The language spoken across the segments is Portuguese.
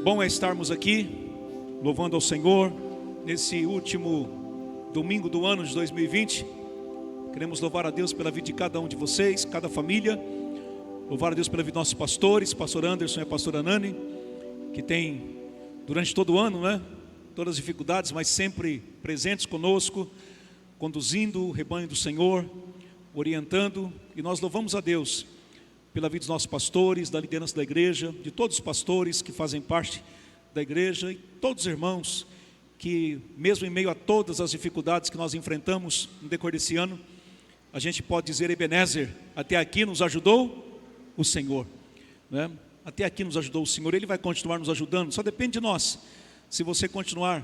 Bom é estarmos aqui, louvando ao Senhor, nesse último domingo do ano de 2020. Queremos louvar a Deus pela vida de cada um de vocês, cada família. Louvar a Deus pela vida dos nossos pastores, pastor Anderson e a pastora Nani, que tem, durante todo o ano, todas as dificuldades, mas sempre presentes conosco, conduzindo o rebanho do Senhor, orientando. E nós louvamos a Deus pela vida dos nossos pastores, da liderança da igreja, de todos os pastores que fazem parte da igreja, e todos os irmãos que, mesmo em meio a todas as dificuldades que nós enfrentamos no decorrer desse ano, a gente pode dizer: Ebenezer, até aqui nos ajudou o Senhor, Até aqui nos ajudou o Senhor. Ele vai continuar nos ajudando, só depende de nós. Se você continuar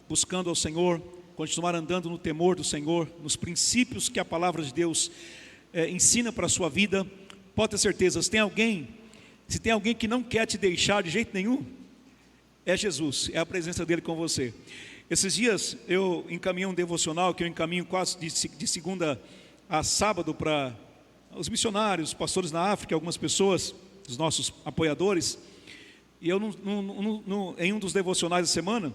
buscando ao Senhor, continuar andando no temor do Senhor, nos princípios que a palavra de Deus ensina para a sua vida, pode ter certeza, se tem alguém que não quer te deixar de jeito nenhum, é Jesus, é a presença dele com você. Esses dias eu encaminhei um devocional, que eu encaminho quase de segunda a sábado para os missionários, os pastores na África, algumas pessoas, os nossos apoiadores. E eu, em um dos devocionais da semana,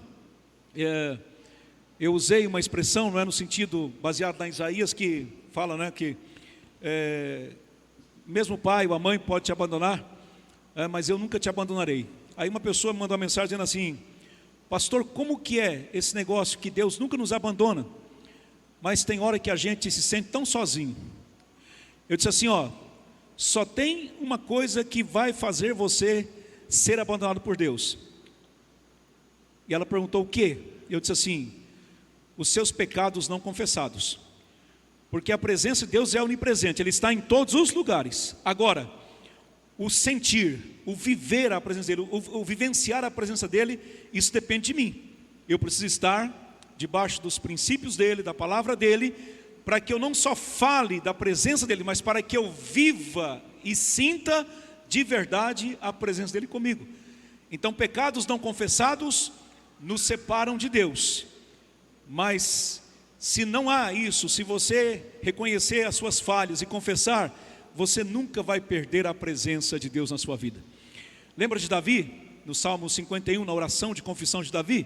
eu usei uma expressão, no sentido baseado na Isaías, que fala, que mesmo o pai ou a mãe pode te abandonar, mas eu nunca te abandonarei. Aí uma pessoa me mandou uma mensagem dizendo assim: pastor, como que é esse negócio que Deus nunca nos abandona, mas tem hora que a gente se sente tão sozinho? Eu disse assim: só tem uma coisa que vai fazer você ser abandonado por Deus. E ela perguntou: o quê? Eu disse assim: os seus pecados não confessados. Porque a presença de Deus é onipresente, Ele está em todos os lugares. Agora, o sentir, o viver a presença dEle, o vivenciar a presença dEle, isso depende de mim. Eu preciso estar debaixo dos princípios dEle, da palavra dEle, para que eu não só fale da presença dEle, mas para que eu viva e sinta de verdade a presença dEle comigo. Então, pecados não confessados nos separam de Deus. Mas se não há isso, se você reconhecer as suas falhas e confessar, você nunca vai perder a presença de Deus na sua vida. Lembra de Davi? No Salmo 51, na oração de confissão de Davi?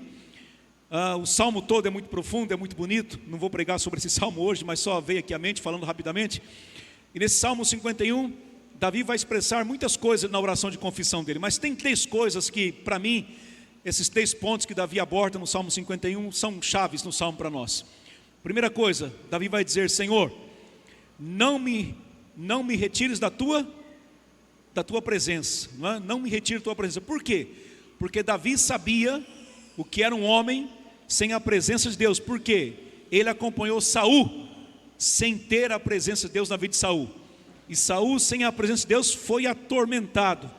O salmo todo é muito profundo, é muito bonito. Não vou pregar sobre esse salmo hoje, mas só veio aqui à mente, falando rapidamente. E nesse Salmo 51, Davi vai expressar muitas coisas na oração de confissão dele. Mas tem três coisas que, para mim, esses 3 pontos que Davi aborda no Salmo 51 são chaves no salmo para nós. Primeira coisa, Davi vai dizer: Senhor, não me retires da tua presença, não me retire da tua presença. Por quê? Porque Davi sabia o que era um homem sem a presença de Deus. Por quê? Ele acompanhou Saul sem ter a presença de Deus na vida de Saul. E Saul, sem a presença de Deus, foi atormentado.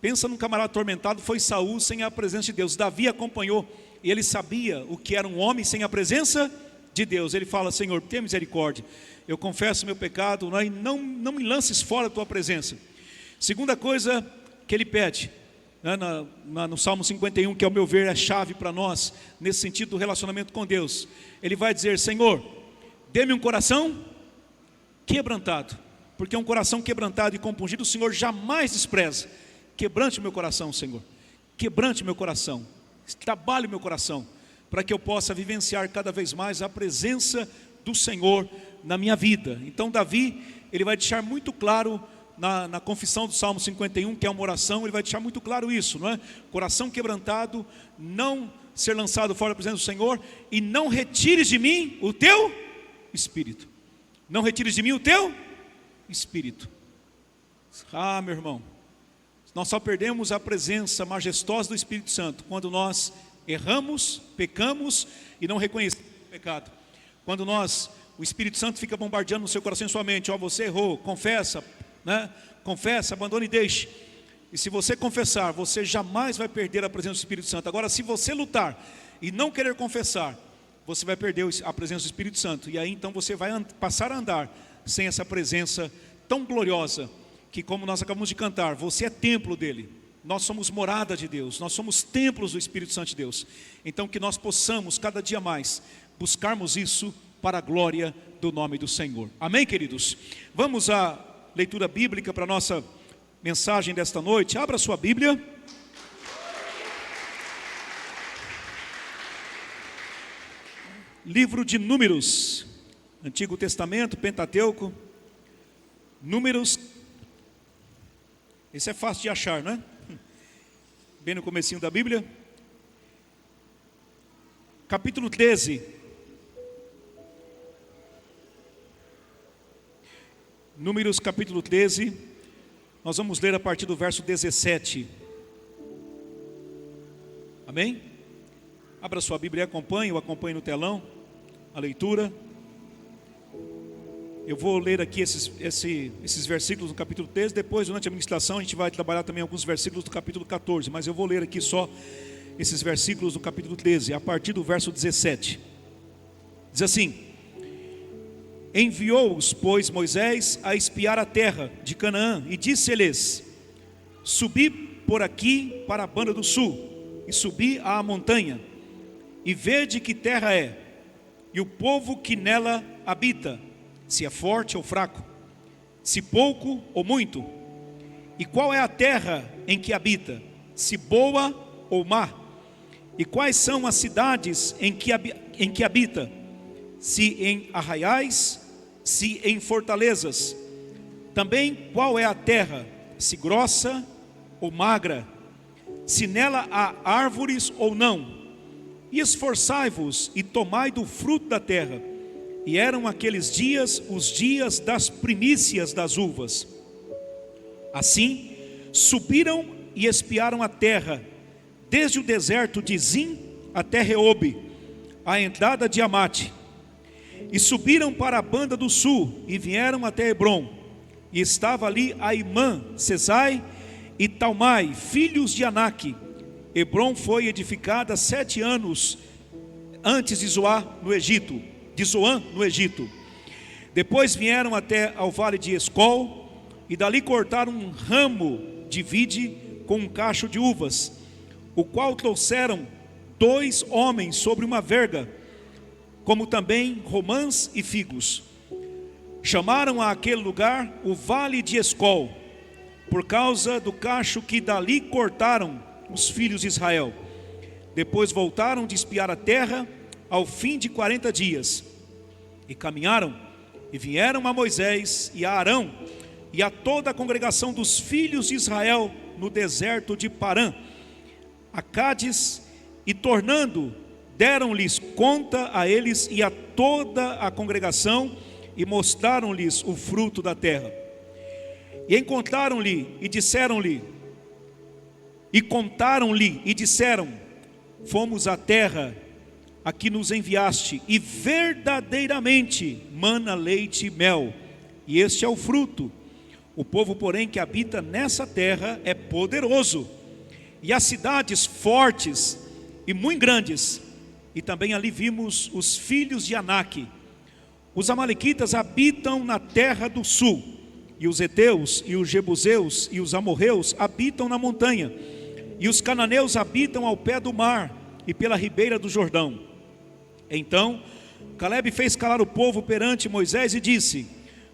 Pensa num camarada atormentado, foi Saul sem a presença de Deus. Davi acompanhou e ele sabia o que era um homem sem a presença de Deus. Ele fala: Senhor, tenha misericórdia, eu confesso meu pecado, e não me lances fora da tua presença. Segunda coisa que ele pede, no Salmo 51, que ao meu ver é chave para nós, nesse sentido do relacionamento com Deus, ele vai dizer: Senhor, dê-me um coração quebrantado, porque um coração quebrantado e compungido o Senhor jamais despreza. Quebrante o meu coração, Senhor, quebrante meu coração, trabalhe o meu coração, para que eu possa vivenciar cada vez mais a presença do Senhor na minha vida. Então Davi, ele vai deixar muito claro na confissão do Salmo 51, que é uma oração, ele vai deixar muito claro isso, Coração quebrantado, não ser lançado fora da presença do Senhor, e não retires de mim o teu Espírito. Não retires de mim o teu Espírito. Meu irmão, nós só perdemos a presença majestosa do Espírito Santo quando nós erramos, pecamos e não reconhecemos o pecado. Quando o Espírito Santo fica bombardeando no seu coração e sua mente: você errou, confessa, confessa, abandone e deixe. E se você confessar, você jamais vai perder a presença do Espírito Santo. Agora, se você lutar e não querer confessar, você vai perder a presença do Espírito Santo. E aí então você vai passar a andar sem essa presença tão gloriosa, que, como nós acabamos de cantar, você é templo dele. Nós somos morada de Deus, nós somos templos do Espírito Santo de Deus. Então que nós possamos cada dia mais buscarmos isso para a glória do nome do Senhor. Amém, queridos? Vamos à leitura bíblica para a nossa mensagem desta noite. Abra sua Bíblia livro de Números, Antigo Testamento, Pentateuco, Números, esse é fácil de achar, não é? Bem no comecinho da Bíblia, capítulo 13, Números capítulo 13, nós vamos ler a partir do verso 17, amém? Abra sua Bíblia e acompanhe no telão, a leitura. Eu vou ler aqui esses versículos do capítulo 13, depois durante a ministração a gente vai trabalhar também alguns versículos do capítulo 14, mas eu vou ler aqui só esses versículos do capítulo 13, a partir do verso 17. Diz assim: enviou-os, pois, Moisés a espiar a terra de Canaã, e disse-lhes: subi por aqui para a banda do sul, e subi à montanha, e vede que terra é, e o povo que nela habita, se é forte ou fraco, se pouco ou muito, e qual é a terra em que habita, se boa ou má, e quais são as cidades em que habita, se em arraiais, se em fortalezas, também qual é a terra, se grossa ou magra, se nela há árvores ou não, e esforçai-vos e tomai do fruto da terra. E eram aqueles dias os dias das primícias das uvas. Assim subiram e espiaram a terra, desde o deserto de Zim até Reobe, a entrada de Amate. E subiram para a banda do sul, e vieram até Hebrom. E estava ali Aimã, Sesai e Talmai, filhos de Aнаque. Hebrom foi edificada 7 anos antes de Zoan no Egito. Depois vieram até ao vale de Escol, e dali cortaram um ramo de vide com um cacho de uvas, o qual trouxeram 2 homens sobre uma verga, como também romãs e figos. Chamaram a aquele lugar o vale de Escol, por causa do cacho que dali cortaram os filhos de Israel. Depois voltaram de espiar a terra ao fim de 40 dias, e caminharam, e vieram a Moisés e a Arão, e a toda a congregação dos filhos de Israel, no deserto de Parã, a Cádiz, e tornando, deram-lhes conta a eles e a toda a congregação, e mostraram-lhes o fruto da terra. E encontraram-lhe, e disseram-lhe, e contaram-lhe, e disseram: fomos à terra a que nos enviaste, e verdadeiramente mana leite e mel, e este é o fruto. O povo, porém, que habita nessa terra é poderoso, e as cidades fortes e muito grandes. E também ali vimos os filhos de Aнаque. Os amalequitas habitam na terra do sul, e os heteus, e os jebuseus, e os amorreus habitam na montanha, e os cananeus habitam ao pé do mar e pela ribeira do Jordão. Então Caleb fez calar o povo perante Moisés e disse: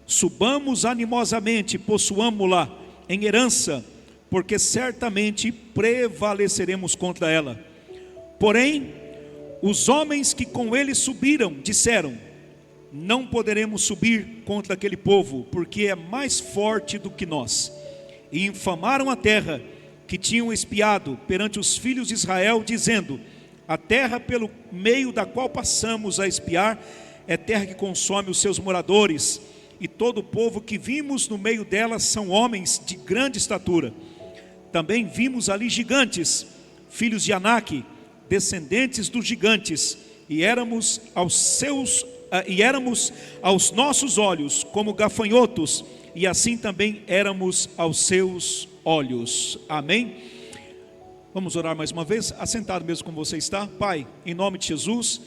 subamos animosamente, possuamo-la em herança, porque certamente prevaleceremos contra ela. Porém, os homens que com ele subiram disseram: não poderemos subir contra aquele povo, porque é mais forte do que nós. E infamaram a terra que tinham espiado perante os filhos de Israel, dizendo: a terra pelo meio da qual passamos a espiar é terra que consome os seus moradores, e todo o povo que vimos no meio dela são homens de grande estatura. Também vimos ali gigantes, filhos de Aнаque, descendentes dos gigantes, e éramos aos nossos olhos como gafanhotos, e assim também éramos aos seus olhos. Amém? Vamos orar mais uma vez, assentado mesmo como você está. Pai, em nome de Jesus,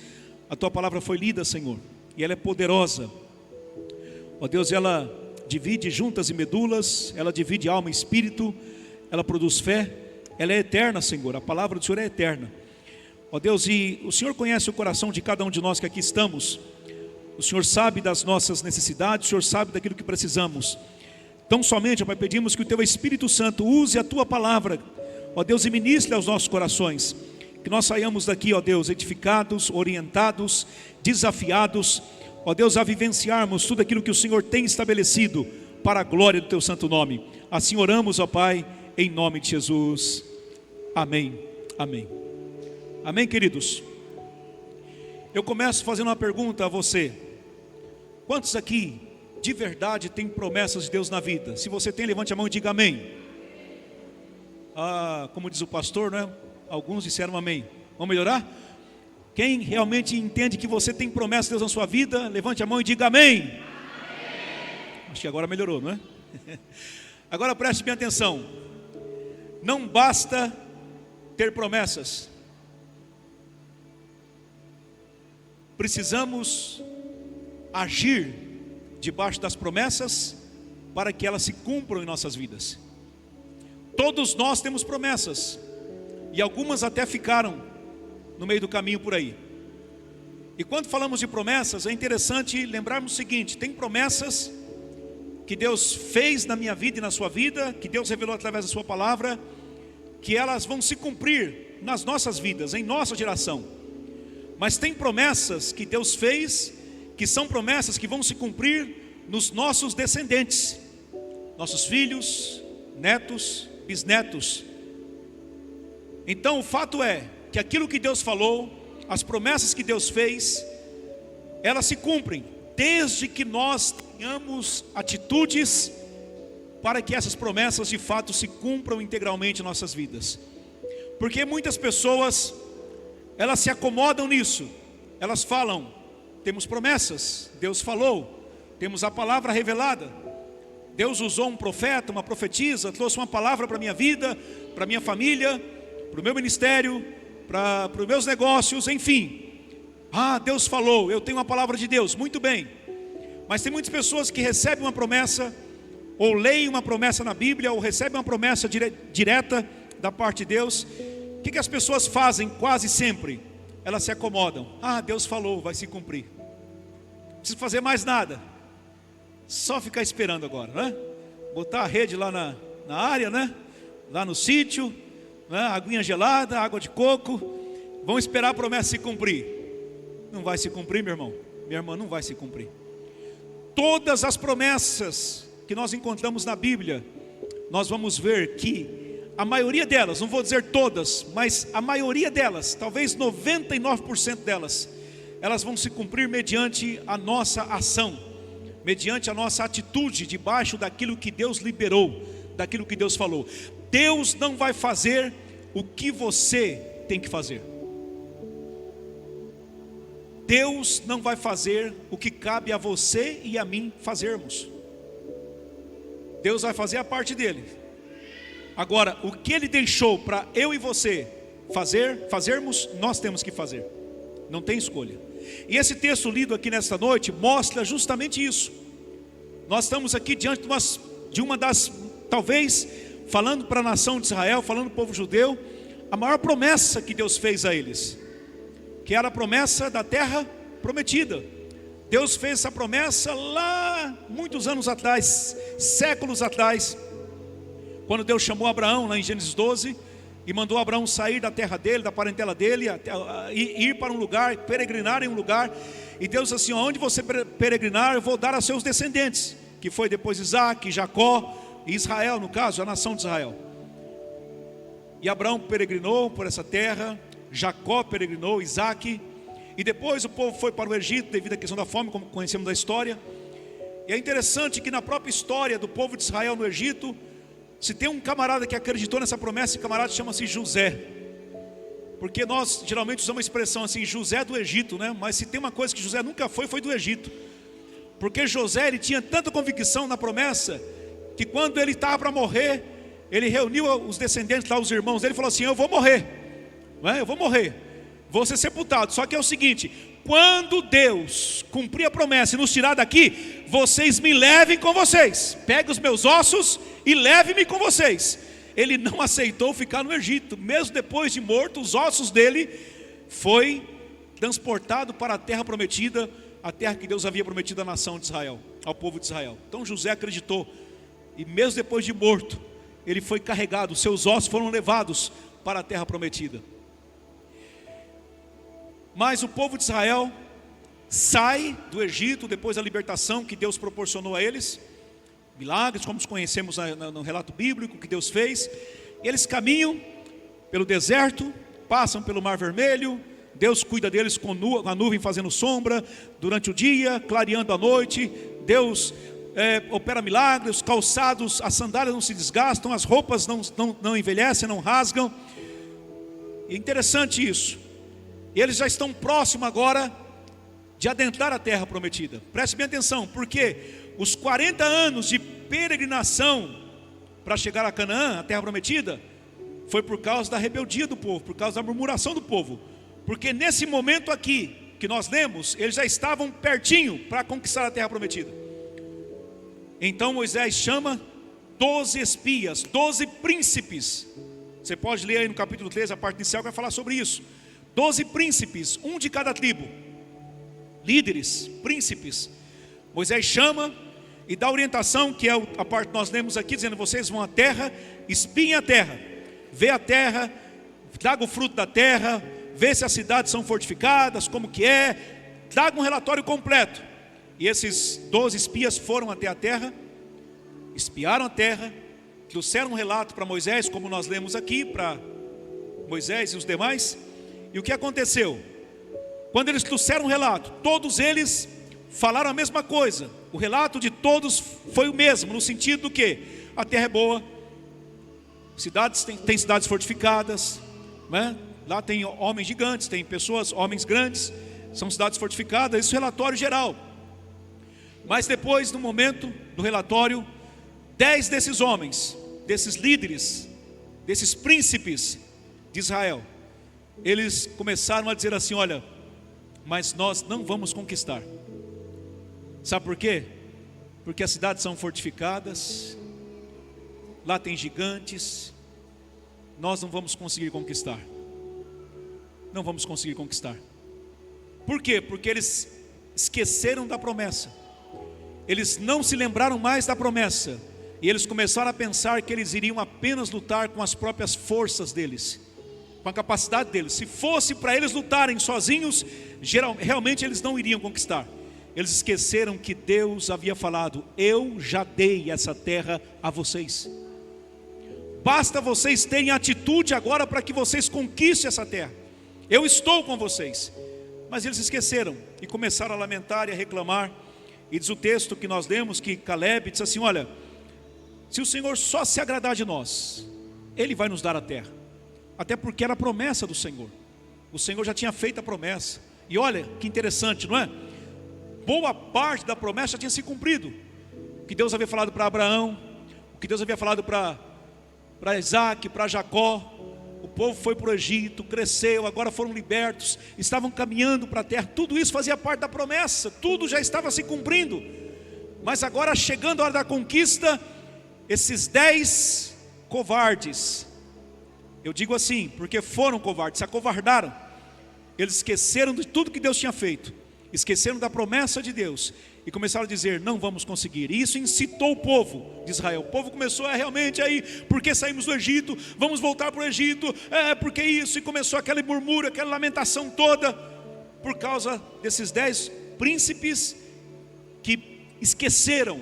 a Tua palavra foi lida, Senhor, e ela é poderosa. Ó Deus, ela divide juntas e medulas, ela divide alma e espírito, ela produz fé, ela é eterna, Senhor, a palavra do Senhor é eterna. Ó Deus, e o Senhor conhece o coração de cada um de nós que aqui estamos. O Senhor sabe das nossas necessidades, o Senhor sabe daquilo que precisamos. Tão somente, ó Pai, pedimos que o Teu Espírito Santo use a Tua palavra, ó Deus, e ministre aos nossos corações. Que nós saiamos daqui, ó Deus, edificados, orientados, desafiados, ó Deus, a vivenciarmos tudo aquilo que o Senhor tem estabelecido para a glória do Teu santo nome. Assim oramos, ó Pai, em nome de Jesus. Amém, amém. Amém, queridos? Eu começo fazendo uma pergunta a você. Quantos aqui, de verdade, têm promessas de Deus na vida? Se você tem, levante a mão e diga amém. Como diz o pastor, né? Alguns disseram amém. Vamos melhorar? Quem realmente entende que você tem promessa de Deus na sua vida, levante a mão e diga amém. Amém. Acho que agora melhorou, não é? Agora preste bem atenção. Não basta ter promessas. Precisamos agir debaixo das promessas para que elas se cumpram em nossas vidas. Todos nós temos promessas, e algumas até ficaram no meio do caminho por aí. E quando falamos de promessas, é interessante lembrarmos o seguinte: tem promessas que Deus fez na minha vida e na sua vida, que Deus revelou através da sua palavra, que elas vão se cumprir nas nossas vidas, em nossa geração. Mas tem promessas que Deus fez, que são promessas que vão se cumprir nos nossos descendentes, nossos filhos, netos, bisnetos. Então o fato é que aquilo que Deus falou, as promessas que Deus fez, elas se cumprem, desde que nós tenhamos atitudes para que essas promessas de fato se cumpram integralmente em nossas vidas. Porque muitas pessoas, elas se acomodam nisso, elas falam: temos promessas, Deus falou, temos a palavra revelada, Deus usou um profeta, uma profetisa, trouxe uma palavra para a minha vida, para a minha família, para o meu ministério, para os meus negócios, enfim. Deus falou, eu tenho uma palavra de Deus, muito bem. Mas tem muitas pessoas que recebem uma promessa, ou leem uma promessa na Bíblia, ou recebem uma promessa direta da parte de Deus. O que as pessoas fazem quase sempre? Elas se acomodam. Deus falou, vai se cumprir. Não precisa fazer mais nada, só ficar esperando agora, né? Botar a rede lá na área, né? Lá no sítio, né? Aguinha gelada, água de coco. Vão esperar a promessa se cumprir. Não vai se cumprir, meu irmão, minha irmã, não vai se cumprir. Todas as promessas que nós encontramos na Bíblia, nós vamos ver que a maioria delas, não vou dizer todas, mas a maioria delas, talvez 99% delas, elas vão se cumprir mediante a nossa ação, mediante a nossa atitude debaixo daquilo que Deus liberou, daquilo que Deus falou. Deus não vai fazer o que você tem que fazer. Deus não vai fazer o que cabe a você e a mim fazermos. Deus vai fazer a parte dele. Agora, o que Ele deixou para eu e você fazermos, nós temos que fazer. Não tem escolha. E esse texto lido aqui nesta noite mostra justamente isso. Nós estamos aqui diante de uma das, talvez, falando para a nação de Israel, falando para o povo judeu, a maior promessa que Deus fez a eles, que era a promessa da terra prometida. Deus fez essa promessa lá muitos anos atrás, séculos atrás, quando Deus chamou Abraão lá em Gênesis 12 e mandou Abraão sair da terra dele, da parentela dele, e ir para um lugar, peregrinar em um lugar. E Deus disse assim: onde você peregrinar, eu vou dar a seus descendentes, que foi depois Isaac, Jacó e Israel, no caso, a nação de Israel. E Abraão peregrinou por essa terra, Jacó peregrinou, Isaac, e depois o povo foi para o Egito devido à questão da fome, como conhecemos da história. E é interessante que na própria história do povo de Israel no Egito, se tem um camarada que acreditou nessa promessa, esse camarada chama-se José. Porque nós geralmente usamos a expressão assim, José do Egito, né? Mas se tem uma coisa que José nunca foi do Egito. Porque José, ele tinha tanta convicção na promessa, que quando ele estava para morrer, ele reuniu os descendentes lá, os irmãos dele, e falou assim: eu vou morrer, eu vou morrer, vou ser sepultado. Só que é o seguinte: quando Deus cumprir a promessa e nos tirar daqui, vocês me levem com vocês, pegue os meus ossos e leve-me com vocês. Ele não aceitou ficar no Egito, mesmo depois de morto, os ossos dele foi transportado para a terra prometida, a terra que Deus havia prometido à nação de Israel, ao povo de Israel. Então José acreditou, e mesmo depois de morto, ele foi carregado, seus ossos foram levados para a terra prometida. Mas o povo de Israel sai do Egito depois da libertação que Deus proporcionou a eles, milagres como conhecemos no relato bíblico que Deus fez. E eles caminham pelo deserto, passam pelo Mar Vermelho. Deus cuida deles com a nuvem fazendo sombra durante o dia, clareando à noite. Deus opera milagres, os calçados, as sandálias não se desgastam, as roupas não envelhecem, não rasgam. É interessante isso. E eles já estão próximos agora de adentrar a terra prometida. Preste bem atenção, porque os 40 anos de peregrinação para chegar a Canaã, a terra prometida, foi por causa da rebeldia do povo, por causa da murmuração do povo. Porque nesse momento aqui que nós lemos, eles já estavam pertinho para conquistar a terra prometida. Então Moisés chama 12 espias, 12 príncipes. Você pode ler aí no capítulo 13, a parte inicial, que vai falar sobre isso. 12 príncipes, um de cada tribo, líderes, príncipes. Moisés chama e dá orientação, que é a parte que nós lemos aqui, dizendo: vocês vão à terra, espiem a terra, vê a terra, traga o fruto da terra, vê se as cidades são fortificadas, como que é, traga um relatório completo. E esses 12 espias foram até a terra, espiaram a terra, trouxeram um relato para Moisés, como nós lemos aqui, para Moisés e os demais. E o que aconteceu? Quando eles trouxeram um relato, todos eles falaram a mesma coisa. O relato de todos foi o mesmo, no sentido do que a terra é boa, cidades tem cidades fortificadas, né? Lá tem homens gigantes, tem pessoas, homens grandes, são cidades fortificadas. Esse é o relatório geral. Mas depois, no momento do relatório, 10 desses homens, desses líderes, desses príncipes de Israel, eles começaram a dizer assim: olha, mas nós não vamos conquistar. Sabe por quê? Porque as cidades são fortificadas, lá tem gigantes, nós não vamos conseguir conquistar. Não vamos conseguir conquistar. Por quê? Porque eles esqueceram da promessa. Eles não se lembraram mais da promessa. E eles começaram a pensar que eles iriam apenas lutar com as próprias forças deles, com a capacidade deles. Se fosse para eles lutarem sozinhos, realmente eles não iriam conquistar. Eles esqueceram que Deus havia falado: eu já dei essa terra a vocês. Basta vocês terem atitude agora para que vocês conquistem essa terra. Eu estou com vocês. Mas eles esqueceram e começaram a lamentar e a reclamar. E diz o texto que nós lemos que Caleb disse assim: olha, se o Senhor só se agradar de nós, Ele vai nos dar a terra. Até porque era a promessa do Senhor. O Senhor já tinha feito a promessa. E olha que interessante, não é? Boa parte da promessa já tinha se cumprido. O que Deus havia falado para Abraão, o que Deus havia falado para Isaac, para Jacó. O povo foi para o Egito, cresceu, agora foram libertos, estavam caminhando para a terra. Tudo isso fazia parte da promessa, tudo já estava se cumprindo. Mas agora, chegando a hora da conquista, esses 10 covardes, eu digo assim, porque foram covardes, se acovardaram. Eles esqueceram de tudo que Deus tinha feito, esqueceram da promessa de Deus e começaram a dizer: não vamos conseguir. E isso incitou o povo de Israel. O povo começou a realmente aí, porque saímos do Egito, vamos voltar para o Egito, porque isso, e começou aquele murmúrio, aquela lamentação toda, por causa desses 10 príncipes que esqueceram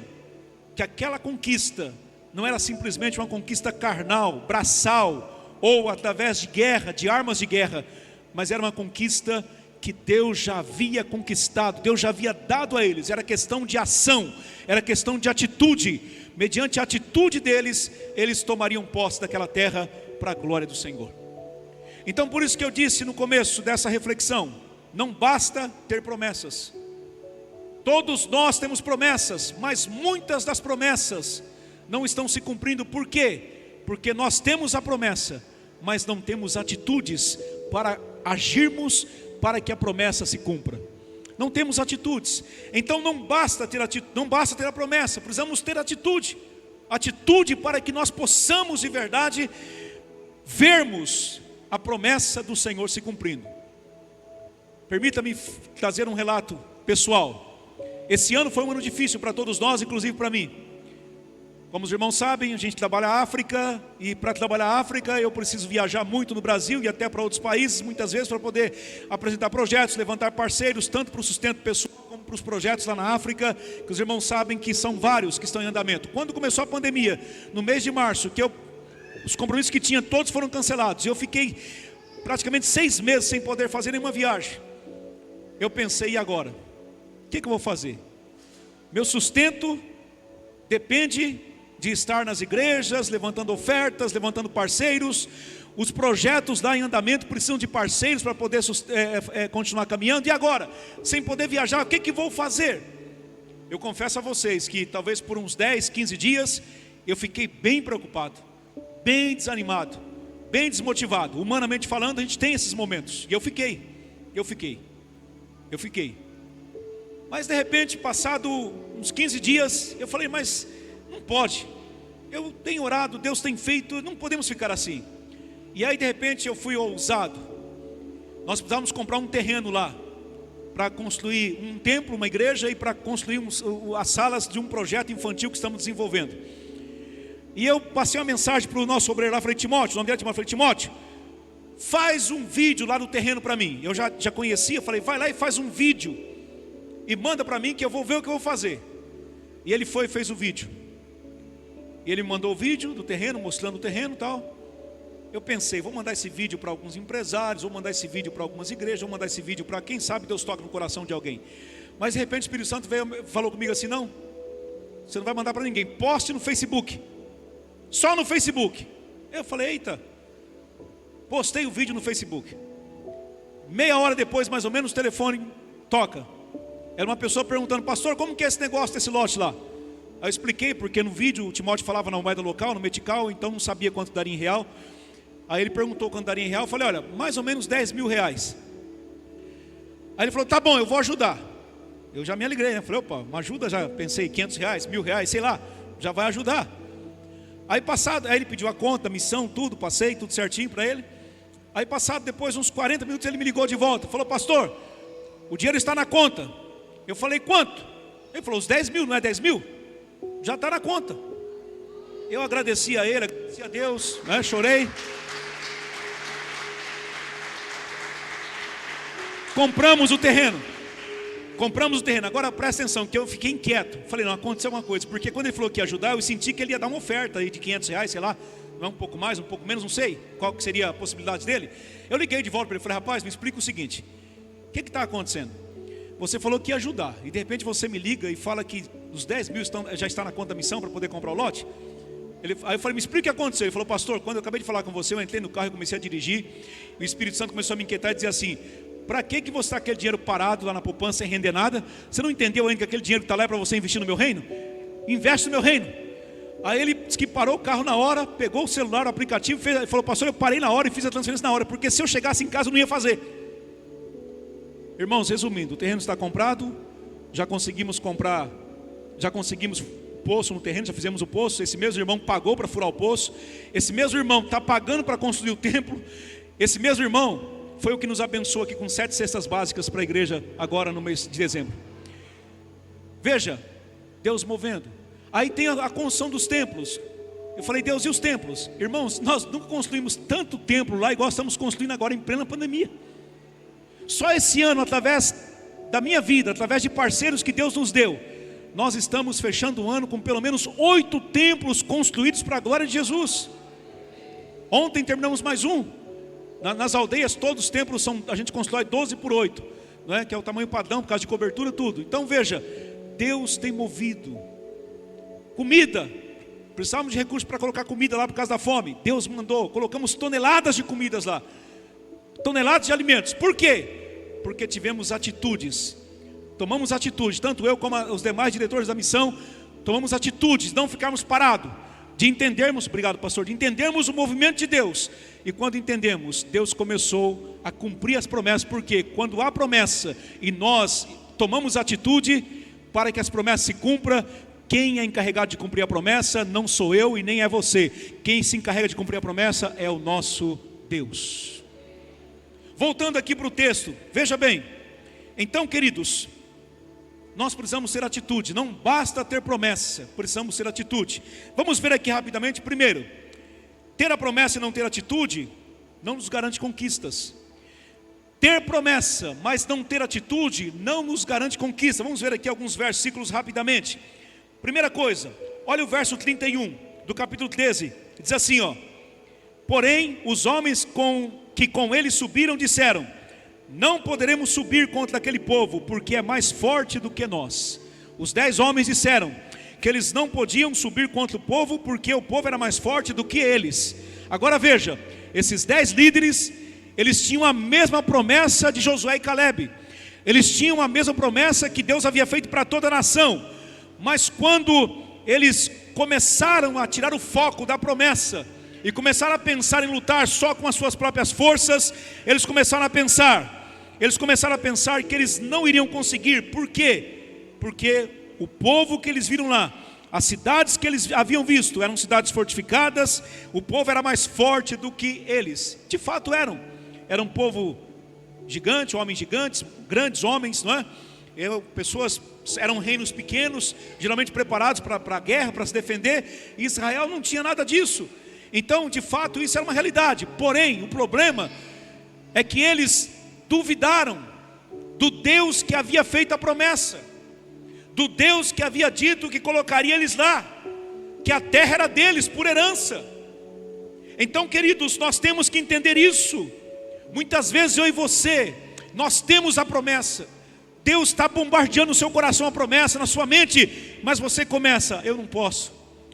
que aquela conquista não era simplesmente uma conquista carnal, braçal, ou através de guerra, de armas de guerra, mas era uma conquista que Deus já havia conquistado, Deus já havia dado a eles. Era questão de ação, era questão de atitude. Mediante a atitude deles, eles tomariam posse daquela terra para a glória do Senhor. Então por isso que eu disse no começo dessa reflexão: não basta ter promessas. Todos nós temos promessas, mas muitas das promessas não estão se cumprindo. Por quê? Porque nós temos a promessa, mas não temos atitudes para agirmos para que a promessa se cumpra. Não temos atitudes. Então não basta ter a promessa, precisamos ter atitude. Atitude para que nós possamos de verdade vermos a promessa do Senhor se cumprindo. Permita-me trazer um relato pessoal. Esse ano foi um ano difícil para todos nós, inclusive para mim. Como os irmãos sabem, a gente trabalha a África, e para trabalhar a África eu preciso viajar muito no Brasil e até para outros países, muitas vezes, para poder apresentar projetos, levantar parceiros, tanto para o sustento pessoal como para os projetos lá na África, que os irmãos sabem que são vários que estão em andamento. Quando começou a pandemia, no mês de março, os compromissos que tinha, todos foram cancelados, e eu fiquei praticamente 6 meses sem poder fazer nenhuma viagem. Eu pensei, e agora? O que eu vou fazer? Meu sustento depende de estar nas igrejas, levantando ofertas, levantando parceiros. Os projetos lá em andamento precisam de parceiros para poder continuar caminhando. E agora, sem poder viajar, o que vou fazer? Eu confesso a vocês que talvez por uns 10, 15 dias, eu fiquei bem preocupado, bem desanimado, bem desmotivado. Humanamente falando, a gente tem esses momentos. E eu fiquei. Mas de repente, passado uns 15 dias, eu falei, mas não pode. Eu tenho orado, Deus tem feito, não podemos ficar assim. E aí de repente eu fui ousado. Nós precisávamos comprar um terreno lá, para construir um templo, uma igreja, e para construir as salas de um projeto infantil que estamos desenvolvendo. E eu passei uma mensagem para o nosso obreiro lá, falei, Timóteo, o nome dele é Timóteo, falei, Timóteo, faz um vídeo lá do terreno para mim. Eu já conhecia, falei, vai lá e faz um vídeo e manda para mim que eu vou ver o que eu vou fazer. E ele foi e fez o vídeo. E ele me mandou o vídeo do terreno, mostrando o terreno e tal. Eu pensei, vou mandar esse vídeo para alguns empresários, vou mandar esse vídeo para algumas igrejas, vou mandar esse vídeo para quem sabe Deus toca no coração de alguém. Mas de repente o Espírito Santo falou comigo assim, não, você não vai mandar para ninguém, poste no Facebook, só no Facebook. Eu falei, eita, postei o vídeo no Facebook. Meia hora depois, mais ou menos, o telefone toca. Era uma pessoa perguntando, pastor, como que é esse negócio desse lote lá? Aí eu expliquei, porque no vídeo o Timóteo falava na moeda local, no metical, então não sabia quanto daria em real. Aí ele perguntou quanto daria em real, eu falei, olha, mais ou menos 10 mil reais. Aí ele falou, tá bom, eu vou ajudar. Eu já me alegrei, né? Falei, opa, uma ajuda, já pensei, 500 reais, 1.000 reais, sei lá, já vai ajudar. Aí ele pediu a conta, missão, tudo, passei, tudo certinho para ele. Aí passado depois uns 40 minutos ele me ligou de volta, falou, pastor, o dinheiro está na conta. Eu falei, quanto? Ele falou, os 10 mil, não é 10 mil? Já está na conta. Eu agradeci a ele, agradeci a Deus, né? Chorei. Compramos o terreno. Agora presta atenção, que eu fiquei inquieto. Falei, não, aconteceu uma coisa. Porque quando ele falou que ia ajudar, eu senti que ele ia dar uma oferta aí de 500 reais, sei lá. Não é um pouco mais, um pouco menos, não sei qual que seria a possibilidade dele. Eu liguei de volta para ele, falei, rapaz, me explica o seguinte. O que está acontecendo? Você falou que ia ajudar, e de repente você me liga e fala que os 10 mil já está na conta da missão para poder comprar o lote. Aí eu falei, me explica o que aconteceu. Ele falou, pastor, quando eu acabei de falar com você, eu entrei no carro e comecei a dirigir. O Espírito Santo começou a me inquietar e dizer assim, para que você está aquele dinheiro parado lá na poupança sem render nada? Você não entendeu ainda que aquele dinheiro que está lá é para você investir no meu reino? Investe no meu reino. Aí ele disse que parou o carro na hora, pegou o celular, o aplicativo, falou, pastor, eu parei na hora e fiz a transferência na hora, porque se eu chegasse em casa eu não ia fazer. Irmãos, resumindo, o terreno está comprado, já conseguimos poço no terreno, já fizemos o poço, esse mesmo irmão pagou para furar o poço, esse mesmo irmão está pagando para construir o templo, esse mesmo irmão foi o que nos abençoou aqui com 7 cestas básicas para a igreja agora no mês de dezembro. Veja, Deus movendo. Aí tem a construção dos templos. Eu falei, Deus, e os templos? Irmãos, nós nunca construímos tanto templo lá igual estamos construindo agora em plena pandemia. Só esse ano, através da minha vida, através de parceiros que Deus nos deu, nós estamos fechando o ano com pelo menos 8 templos construídos para a glória de Jesus. Ontem terminamos mais um. Nas aldeias todos os templos a gente constrói 12 por 8, não é? Que é o tamanho padrão, por causa de cobertura, tudo. Então veja, Deus tem movido. Comida, precisávamos de recursos para colocar comida lá por causa da fome. Deus mandou, colocamos toneladas de comidas lá, toneladas de alimentos. Por quê? Porque tivemos atitudes, tomamos atitudes, tanto eu como os demais diretores da missão, tomamos atitudes, não ficarmos parados, de entendermos, obrigado pastor, de entendermos o movimento de Deus. E quando entendemos, Deus começou a cumprir as promessas, porque quando há promessa e nós tomamos atitude para que as promessas se cumpram, quem é encarregado de cumprir a promessa não sou eu e nem é você. Quem se encarrega de cumprir a promessa é o nosso Deus. Voltando aqui para o texto, veja bem. Então, queridos, nós precisamos ter atitude. Não basta ter promessa, precisamos ter atitude. Vamos ver aqui rapidamente. Primeiro, ter a promessa e não ter atitude não nos garante conquistas. Ter promessa, mas não ter atitude, não nos garante conquista. Vamos ver aqui alguns versículos rapidamente. Primeira coisa, olha o verso 31 do capítulo 13. Diz assim, ó: porém, os homens que com ele subiram disseram: não poderemos subir contra aquele povo, porque é mais forte do que nós. Os 10 homens disseram que eles não podiam subir contra o povo, porque o povo era mais forte do que eles. Agora veja, esses 10 líderes, eles tinham a mesma promessa de Josué e Calebe. Eles tinham a mesma promessa que Deus havia feito para toda a nação. Mas quando eles começaram a tirar o foco da promessa e começaram a pensar em lutar só com as suas próprias forças, eles começaram a pensar que eles não iriam conseguir. Por quê? Porque o povo que eles viram lá, as cidades que eles haviam visto, eram cidades fortificadas, o povo era mais forte do que eles. De fato eram. Era um povo gigante, homens gigantes, grandes homens, não é? Pessoas, eram reinos pequenos, geralmente preparados para a guerra, para se defender. E Israel não tinha nada disso. Então, de fato, isso era uma realidade. Porém, o problema é que eles duvidaram do Deus que havia feito a promessa, do Deus que havia dito que colocaria eles lá, que a terra era deles por herança. Então, queridos, nós temos que entender isso. Muitas vezes eu e você, nós temos a promessa, Deus está bombardeando o seu coração a promessa, na sua mente, mas você começa: eu não posso,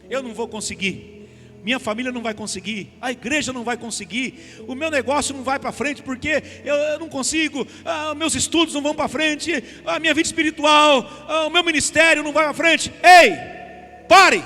eu não vou conseguir, minha família não vai conseguir, a igreja não vai conseguir, o meu negócio não vai para frente porque eu não consigo, meus estudos não vão para frente, a minha vida espiritual, o meu ministério não vai para frente. Ei, pare!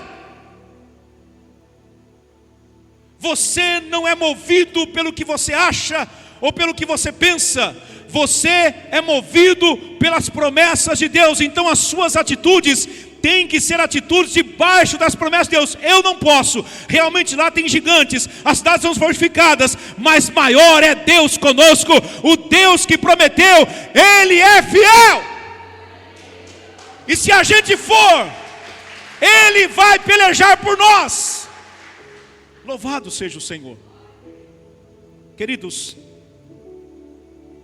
Você não é movido pelo que você acha ou pelo que você pensa, você é movido pelas promessas de Deus. Então as suas atitudes têm que ser atitudes debaixo das promessas de Deus. Eu não posso, realmente lá tem gigantes, as cidades são fortificadas, mas maior é Deus conosco. O Deus que prometeu, Ele é fiel, e se a gente for, Ele vai pelejar por nós. Louvado seja o Senhor. Queridos,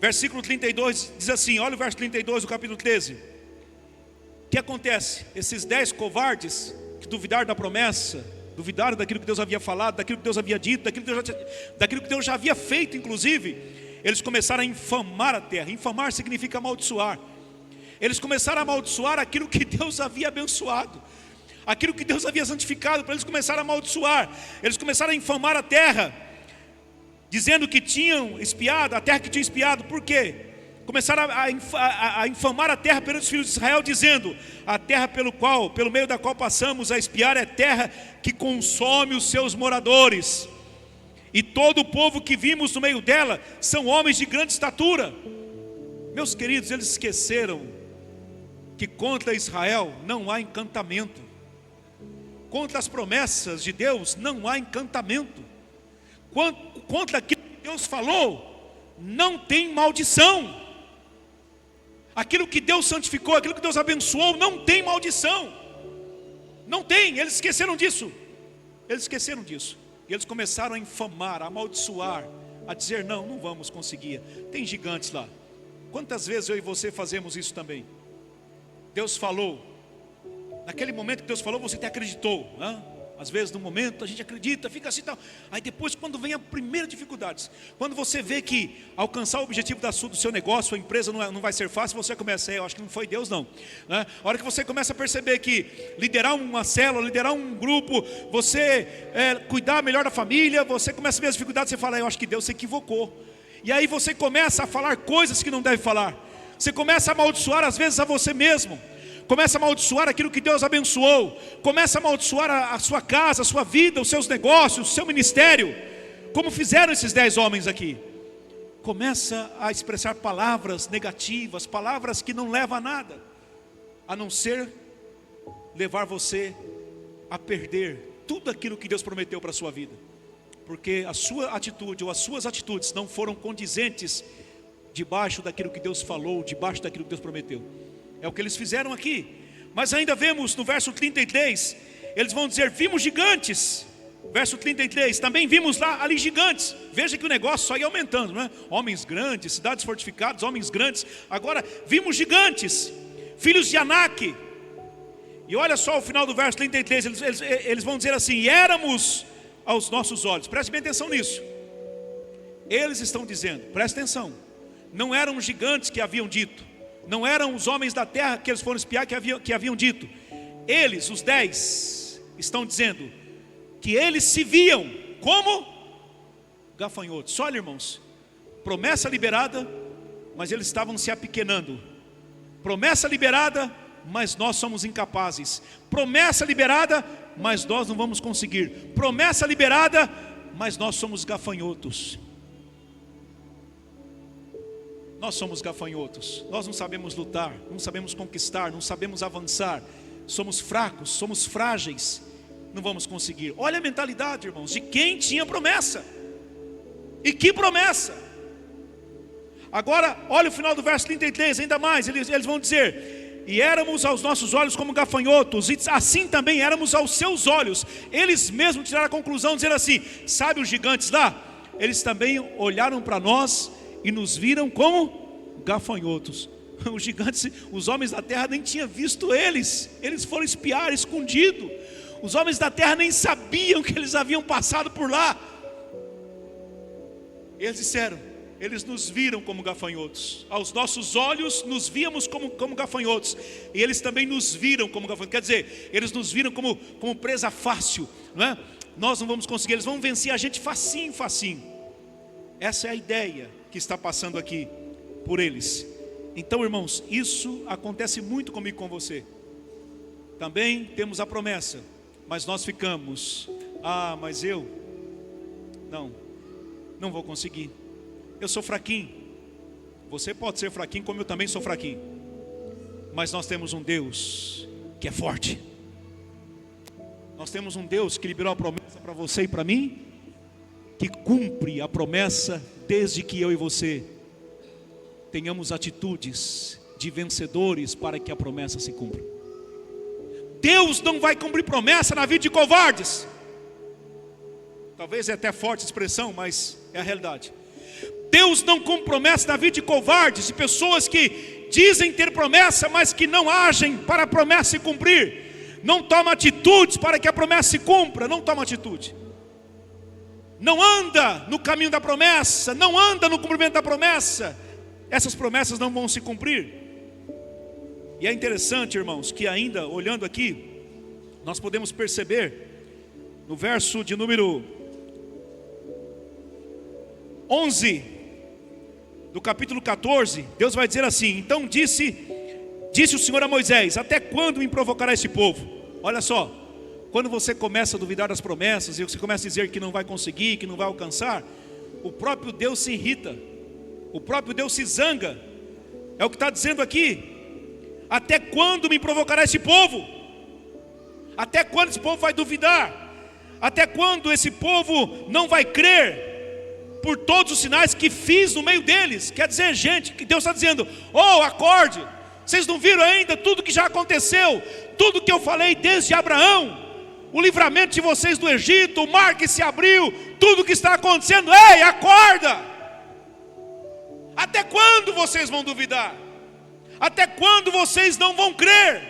versículo 32 diz assim, olha o verso 32 do capítulo 13. O que acontece? Esses 10 covardes que duvidaram da promessa, duvidaram daquilo que Deus havia falado, daquilo que Deus havia dito, daquilo que Deus já havia feito inclusive, eles começaram a infamar a terra. Infamar significa amaldiçoar. Eles começaram a amaldiçoar aquilo que Deus havia abençoado, aquilo que Deus havia santificado. Para eles começaram a amaldiçoar, eles começaram a infamar a terra, dizendo que tinham espiado, a terra que tinha espiado. Por quê? Começaram a infamar a terra perante os filhos de Israel, dizendo: a terra pelo meio da qual passamos a espiar é terra que consome os seus moradores, e todo o povo que vimos no meio dela são homens de grande estatura. Meus queridos, eles esqueceram que contra Israel não há encantamento, contra as promessas de Deus não há encantamento, contra aquilo que Deus falou não tem maldição. Aquilo que Deus santificou, aquilo que Deus abençoou, não tem maldição. Não tem, eles esqueceram disso. Eles esqueceram disso. E eles começaram a infamar, a amaldiçoar, a dizer: não vamos conseguir. Tem gigantes lá. Quantas vezes eu e você fazemos isso também? Deus falou, naquele momento que Deus falou, você até acreditou, né? Às vezes no momento a gente acredita, fica assim tal. Aí depois, quando vem a primeira dificuldade, quando você vê que alcançar o objetivo do seu negócio, sua empresa não vai ser fácil, você começa: eu acho que não foi Deus não, né? A hora que você começa a perceber que liderar uma célula, liderar um grupo, você cuidar melhor da família, você começa a ver as dificuldades, você fala: eu acho que Deus se equivocou. E aí você começa a falar coisas que não deve falar. Você começa a amaldiçoar às vezes a você mesmo, começa a amaldiçoar aquilo que Deus abençoou, começa a amaldiçoar a sua casa, a sua vida, os seus negócios, o seu ministério, como fizeram esses 10 homens aqui. Começa a expressar palavras negativas, palavras que não levam a nada, a não ser levar você a perder tudo aquilo que Deus prometeu para a sua vida, porque a sua atitude ou as suas atitudes não foram condizentes debaixo daquilo que Deus falou, debaixo daquilo que Deus prometeu. É o que eles fizeram aqui. Mas ainda vemos no verso 33, eles vão dizer: vimos gigantes. Verso 33, também vimos lá ali gigantes. Veja que o negócio só ia aumentando, não é? Homens grandes, cidades fortificadas, homens grandes. Agora vimos gigantes, filhos de Anak. E olha só o final do verso 33, eles vão dizer assim: e éramos aos nossos olhos. Preste bem atenção nisso. Eles estão dizendo, preste atenção, não eram os gigantes que haviam dito, não eram os homens da terra que eles foram espiar que haviam dito. Eles, os 10, estão dizendo que eles se viam como gafanhotos. Olha, irmãos, promessa liberada, mas eles estavam se apequenando. Promessa liberada, mas nós somos incapazes. Promessa liberada, mas nós não vamos conseguir. Promessa liberada, mas nós somos gafanhotos. Nós somos gafanhotos. Nós não sabemos lutar, não sabemos conquistar, não sabemos avançar. Somos fracos, somos frágeis. Não vamos conseguir. Olha a mentalidade, irmãos, de quem tinha promessa. E que promessa! Agora, olha o final do verso 33, ainda mais, eles vão dizer: e éramos aos nossos olhos como gafanhotos, e assim também éramos aos seus olhos. Eles mesmos tiraram a conclusão, dizendo assim: sabe os gigantes lá? Eles também olharam para nós e nos viram como gafanhotos. Os gigantes, os homens da terra nem tinham visto eles. Eles foram espiar, escondido. Os homens da terra nem sabiam que eles haviam passado por lá. Eles disseram: eles nos viram como gafanhotos. Aos nossos olhos nos víamos como gafanhotos. E eles também nos viram como gafanhotos. Quer dizer, eles nos viram como presa fácil, não é? Nós não vamos conseguir, eles vão vencer a gente facinho, facinho. Essa é a ideia que está passando aqui por eles. Então, irmãos, isso acontece muito comigo e com você. Também temos a promessa, mas nós ficamos: ah, mas eu não vou conseguir. Eu sou fraquinho. Você pode ser fraquinho, como eu também sou fraquinho. Mas nós temos um Deus que é forte. Nós temos um Deus que liberou a promessa para você e para mim, que cumpre a promessa desde que eu e você tenhamos atitudes de vencedores para que a promessa se cumpra. Deus não vai cumprir promessa na vida de covardes. Talvez é até forte a expressão, mas é a realidade. Deus não cumpre promessa na vida de covardes, de pessoas que dizem ter promessa, mas que não agem para a promessa se cumprir. Não toma atitudes para que a promessa se cumpra. Não toma atitude. Não anda no caminho da promessa, não anda no cumprimento da promessa. Essas promessas não vão se cumprir. E é interessante, irmãos, que ainda olhando aqui, nós podemos perceber no verso de número 11 do capítulo 14, Deus vai dizer assim: então disse o Senhor a Moisés: até quando me provocará esse povo? Olha só, quando você começa a duvidar das promessas, e você começa a dizer que não vai conseguir, que não vai alcançar, o próprio Deus se irrita, o próprio Deus se zanga. É o que está dizendo aqui: até quando me provocará esse povo? Até quando esse povo vai duvidar? Até quando esse povo não vai crer por todos os sinais que fiz no meio deles? Quer dizer, gente, que Deus está dizendo: oh, acorde, vocês não viram ainda tudo que já aconteceu, tudo que eu falei desde Abraão, o livramento de vocês do Egito, o mar que se abriu, tudo que está acontecendo. Ei, acorda! Até quando vocês vão duvidar? Até quando vocês não vão crer?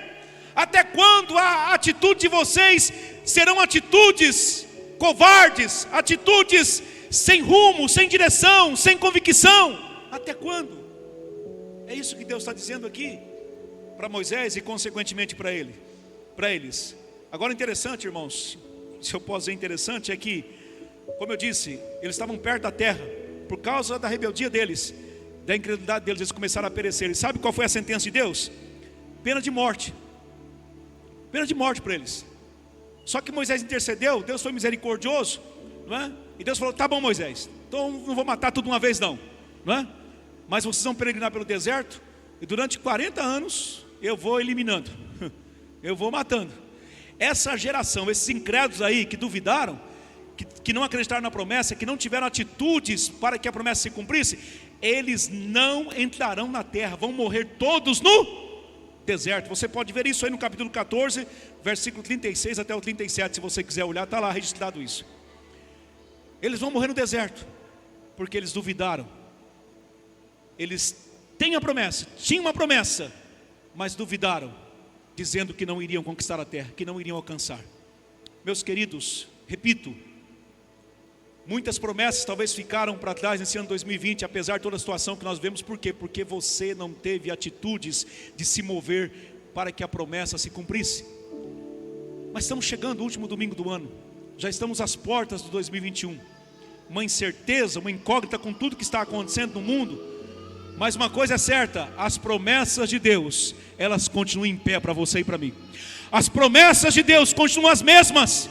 Até quando a atitude de vocês serão atitudes covardes, atitudes sem rumo, sem direção, sem convicção? Até quando? É isso que Deus está dizendo aqui para Moisés e consequentemente para eles. Agora, interessante, irmãos, se eu posso dizer interessante, é que, como eu disse, eles estavam perto da terra. Por causa da rebeldia deles, da incredulidade deles, eles começaram a perecer. E sabe qual foi a sentença de Deus? Pena de morte. Pena de morte para eles. Só que Moisés intercedeu, Deus foi misericordioso, não é? E Deus falou: tá bom, Moisés, então não vou matar tudo uma vez não é? Mas vocês vão peregrinar pelo deserto, e durante 40 anos eu vou eliminando, eu vou matando. Essa geração, esses incrédulos aí que duvidaram, que não acreditaram na promessa, que não tiveram atitudes para que a promessa se cumprisse, eles não entrarão na terra, vão morrer todos no deserto. Você pode ver isso aí no capítulo 14, versículo 36 até o 37, se você quiser olhar, está lá registrado isso. Eles vão morrer no deserto, porque eles duvidaram. Eles têm a promessa, tinham uma promessa, mas duvidaram, dizendo que não iriam conquistar a terra, que não iriam alcançar. Meus queridos, repito, muitas promessas talvez ficaram para trás nesse ano 2020, apesar de toda a situação que nós vemos. Por quê? Porque você não teve atitudes de se mover para que a promessa se cumprisse. Mas estamos chegando ao último domingo do ano, já estamos às portas do 2021. Uma incerteza, uma incógnita com tudo que está acontecendo no mundo. Mas uma coisa é certa, as promessas de Deus, elas continuam em pé para você e para mim. As promessas de Deus continuam as mesmas.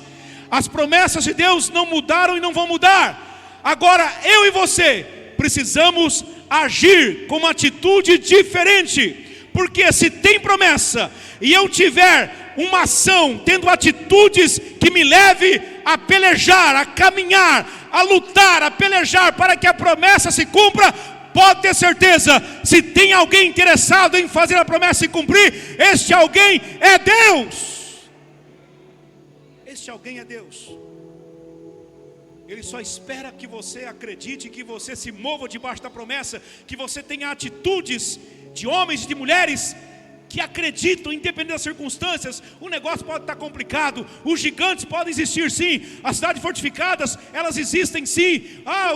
As promessas de Deus não mudaram e não vão mudar. Agora eu e você precisamos agir com uma atitude diferente. Porque se tem promessa e eu tiver uma ação, tendo atitudes que me leve a pelejar, a caminhar, a lutar, a pelejar para que a promessa se cumpra, pode ter certeza, se tem alguém interessado em fazer a promessa se cumprir, este alguém é Deus. Este alguém é Deus. Ele só espera que você acredite, que você se mova debaixo da promessa, que você tenha atitudes de homens e de mulheres que acreditam, independente das circunstâncias. O negócio pode estar complicado, os gigantes podem existir sim, as cidades fortificadas, elas existem sim,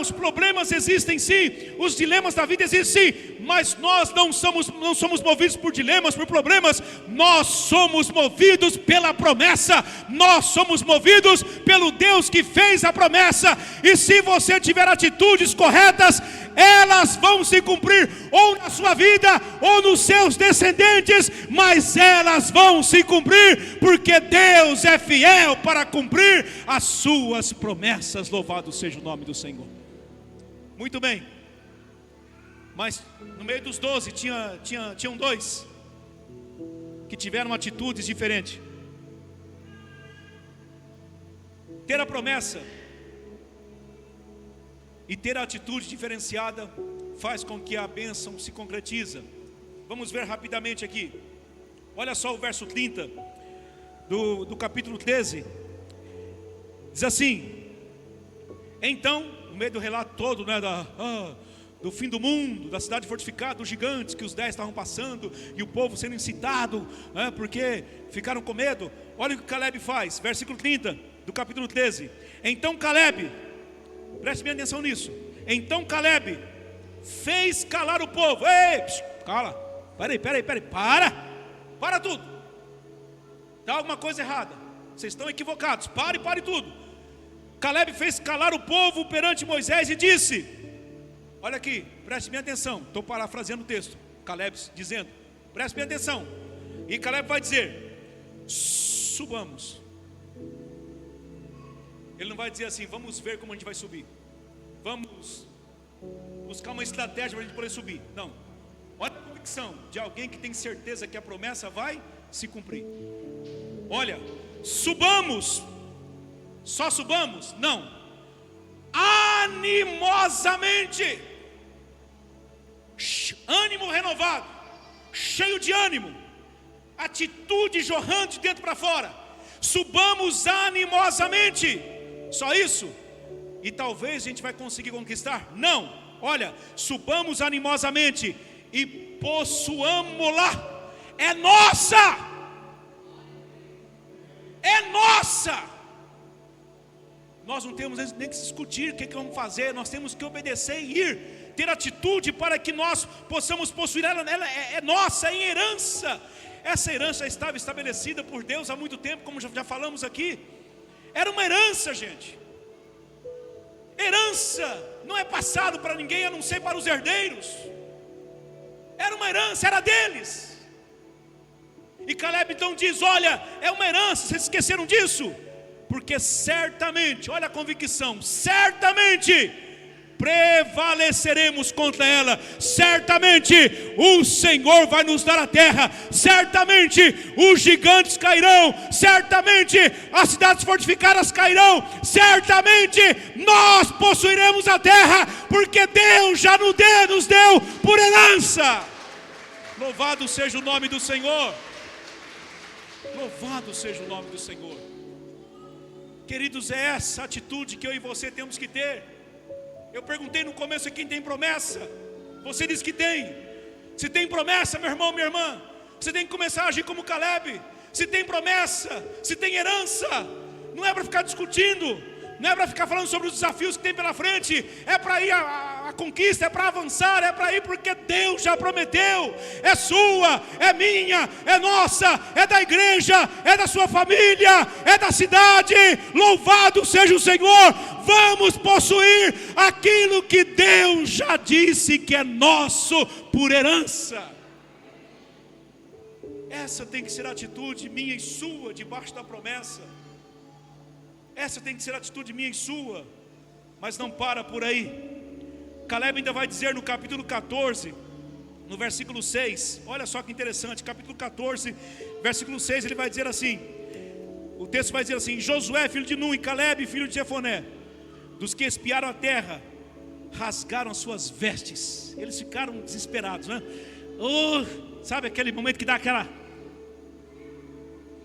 os problemas existem sim, os dilemas da vida existem sim, mas nós não somos movidos por dilemas, por problemas, nós somos movidos pela promessa, nós somos movidos pelo Deus que fez a promessa. E se você tiver atitudes corretas, elas vão se cumprir, ou na sua vida, ou nos seus descendentes, mas elas vão se cumprir, porque Deus é fiel para cumprir as suas promessas. Louvado seja o nome do Senhor. Muito bem, mas no meio dos 12 tinham 2 que tiveram atitudes diferentes. Ter a promessa e ter a atitude diferenciada faz com que a bênção se concretiza. Vamos ver rapidamente aqui. Olha só o verso 30 do capítulo 13. Diz assim: então, no meio do relato todo, né, do fim do mundo, da cidade fortificada, dos gigantes que os 10 estavam passando, e o povo sendo incitado, porque ficaram com medo. Olha o que Caleb faz, versículo 30 do capítulo 13. Então Caleb, preste bem atenção nisso. Então Caleb fez calar o povo. Ei, cala, peraí, para tudo. Está alguma coisa errada, vocês estão equivocados, pare tudo. Caleb fez calar o povo perante Moisés e disse, olha aqui, preste bem atenção, estou parafraseando o texto, Caleb dizendo, preste bem atenção. E Caleb vai dizer, subamos. Ele não vai dizer assim, vamos ver como a gente vai subir, vamos buscar uma estratégia para a gente poder subir. Não, olha a convicção de alguém que tem certeza que a promessa vai se cumprir. Olha, subamos, só subamos? Não, animosamente, ânimo renovado, cheio de ânimo, atitude jorrando de dentro para fora. Subamos animosamente. Só isso? E talvez a gente vai conseguir conquistar? Não, olha, subamos animosamente e possuamo-la. É nossa, é nossa. Nós não temos nem que discutir o que vamos fazer, nós temos que obedecer e ir, ter atitude para que nós possamos possuir ela. Ela é nossa, é em herança. Essa herança estava estabelecida por Deus há muito tempo, como já falamos aqui. Era uma herança, gente. Herança não é passado para ninguém, a não ser para os herdeiros. Era uma herança, era deles. E Caleb então diz, olha, é uma herança, vocês esqueceram disso? Porque certamente, olha a convicção, certamente prevaleceremos contra ela, certamente o Senhor vai nos dar a terra, certamente os gigantes cairão, certamente as cidades fortificadas cairão, certamente nós possuiremos a terra, porque Deus já nos deu por herança. Louvado seja o nome do Senhor. Louvado seja o nome do Senhor. Queridos, é essa atitude que eu e você temos que ter. Eu perguntei no começo quem tem promessa. Você disse que tem. Se tem promessa, meu irmão, minha irmã, você tem que começar a agir como Caleb. Se tem promessa, se tem herança, não é para ficar discutindo, não é para ficar falando sobre os desafios que tem pela frente. É para ir a conquista, é para avançar, é para ir porque Deus já prometeu. É sua, é minha, é nossa, é da igreja, é da sua família, é da cidade. Louvado seja o Senhor. Vamos possuir aquilo que Deus já disse que é nosso por herança. Essa tem que ser a atitude minha e sua debaixo da promessa. Essa tem que ser a atitude minha e sua. Mas não para por aí. Caleb ainda vai dizer no capítulo 14, no versículo 6. Olha só que interessante, capítulo 14, versículo 6, ele vai dizer assim. O texto vai dizer assim: Josué, filho de Nun, e Caleb, filho de Jefoné, dos que espiaram a terra, rasgaram as suas vestes. Eles ficaram desesperados, né? Sabe aquele momento que dá aquela...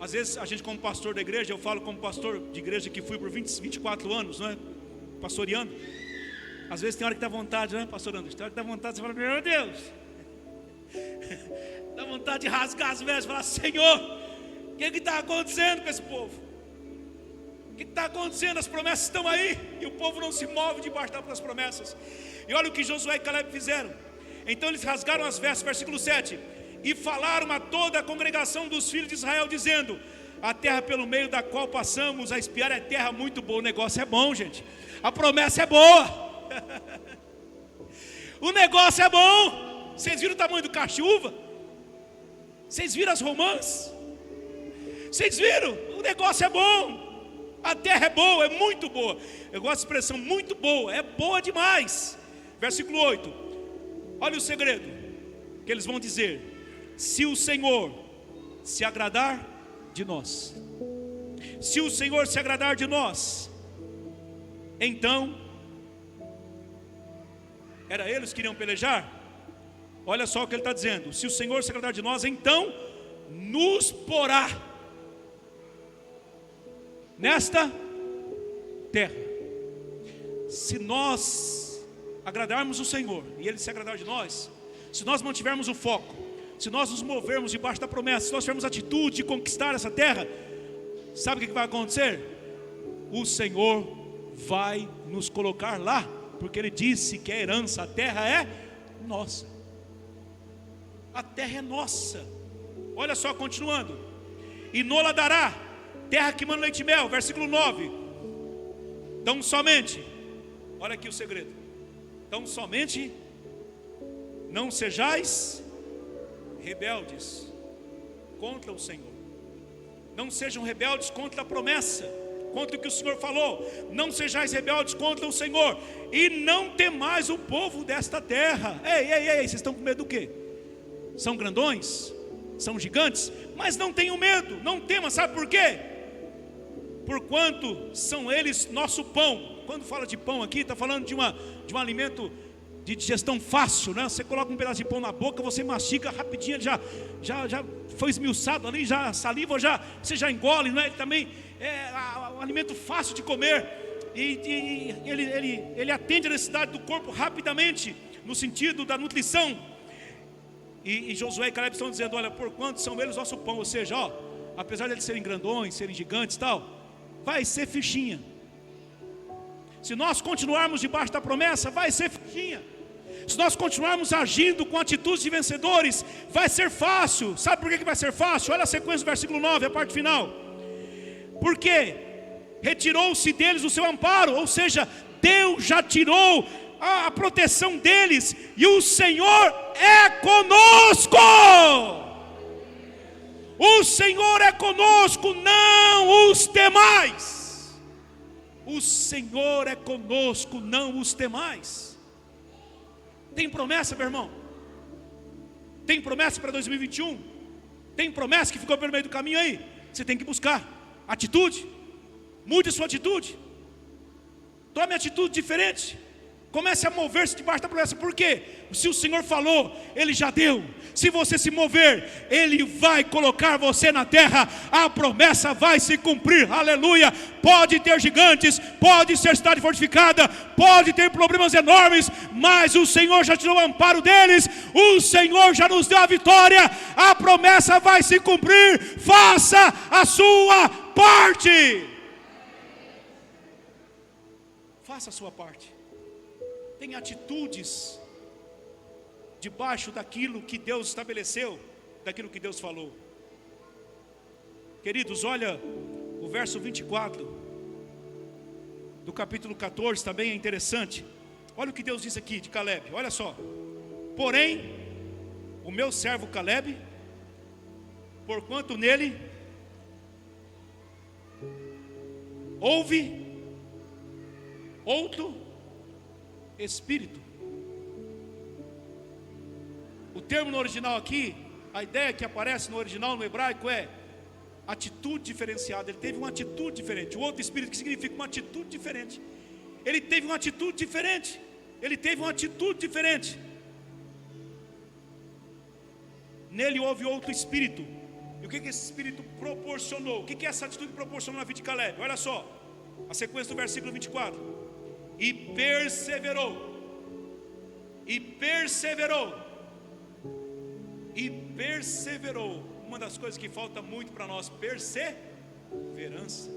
Às vezes a gente, como pastor da igreja, eu falo como pastor de igreja que fui por 24 anos, né? Pastoreando. Às vezes tem hora que dá vontade, né, pastor André? Tem hora que dá vontade, você fala: meu Deus, dá vontade de rasgar as vestes e falar: Senhor, o que está acontecendo com esse povo? O que está acontecendo? As promessas estão aí e o povo não se move debaixo das promessas. E olha o que Josué e Caleb fizeram. Então eles rasgaram as vestes, versículo 7, e falaram a toda a congregação dos filhos de Israel, dizendo: a terra pelo meio da qual passamos a espiar é terra muito boa. O negócio é bom, gente. A promessa é boa. O negócio é bom. Vocês viram o tamanho do cacho-uva? Vocês viram as romãs? Vocês viram? O negócio é bom. A terra é boa, é muito boa. Eu gosto da expressão muito boa, é boa demais. Versículo 8. Olha o segredo que eles vão dizer: se o Senhor se agradar de nós, se o Senhor se agradar de nós, então... Era eles que iriam pelejar? Olha só o que ele está dizendo: se o Senhor se agradar de nós, então nos porá nesta terra. Se nós agradarmos o Senhor e Ele se agradar de nós, se nós mantivermos o foco, se nós nos movermos debaixo da promessa, se nós tivermos a atitude de conquistar essa terra, sabe o que vai acontecer? O Senhor vai nos colocar lá, porque Ele disse que a herança, a terra é nossa. A terra é nossa. Olha só, continuando: e nola dará, terra que manda leite e mel, versículo 9. Tão somente, olha aqui o segredo: tão somente não sejais rebeldes contra o Senhor. Não sejam rebeldes contra a promessa, contra o que o Senhor falou. Não sejais rebeldes contra o Senhor, e não temais o povo desta terra. Ei, vocês estão com medo do quê? São grandões? São gigantes? Mas não tenham medo, não temam. Sabe por quê? Porquanto são eles nosso pão. Quando fala de pão aqui, está falando de um alimento de digestão fácil, né? Você coloca um pedaço de pão na boca, você mastiga rapidinho, já foi esmiuçado ali, já a saliva você já engole, não é? Ele também é um alimento fácil de comer, e ele atende a necessidade do corpo rapidamente, no sentido da nutrição. E Josué e Caleb estão dizendo: olha, porquanto são eles nosso pão. Ou seja, apesar de eles serem grandões, serem gigantes e tal, vai ser fichinha. Se nós continuarmos debaixo da promessa, vai ser fichinha. Se nós continuarmos agindo com atitudes de vencedores, vai ser fácil. Sabe por que vai ser fácil? Olha a sequência do versículo 9, a parte final. Porque retirou-se deles o seu amparo, ou seja, Deus já tirou a proteção deles, e o Senhor é conosco. O Senhor é conosco, não os temais. O Senhor é conosco, não os temais. Tem promessa, meu irmão? Tem promessa para 2021? Tem promessa que ficou pelo meio do caminho aí? Você tem que buscar atitude. Mude a sua atitude. Tome atitude diferente. Comece a mover-se debaixo da promessa. Por quê? Se o Senhor falou, Ele já deu. Se você se mover, Ele vai colocar você na terra. A promessa vai se cumprir. Aleluia. Pode ter gigantes, pode ser cidade fortificada, pode ter problemas enormes, mas o Senhor já te deu o amparo deles. O Senhor já nos deu a vitória. A promessa vai se cumprir. Faça a sua parte. Faça a sua parte. Tem atitudes debaixo daquilo que Deus estabeleceu, daquilo que Deus falou. Queridos, olha o verso 24 do capítulo 14, também é interessante. Olha o que Deus diz aqui de Caleb, olha só. Porém, o meu servo Caleb, porquanto nele houve outro espírito. O termo no original aqui, a ideia que aparece no original no hebraico é atitude diferenciada. Ele teve uma atitude diferente. O outro espírito, que significa uma atitude diferente. Ele teve uma atitude diferente. Ele teve uma atitude diferente. Nele houve outro espírito. E o que esse espírito proporcionou? O que essa atitude proporcionou na vida de Caleb? Olha só, a sequência do versículo 24. E perseverou, e perseverou, e perseverou. Uma das coisas que falta muito para nós, perseverança.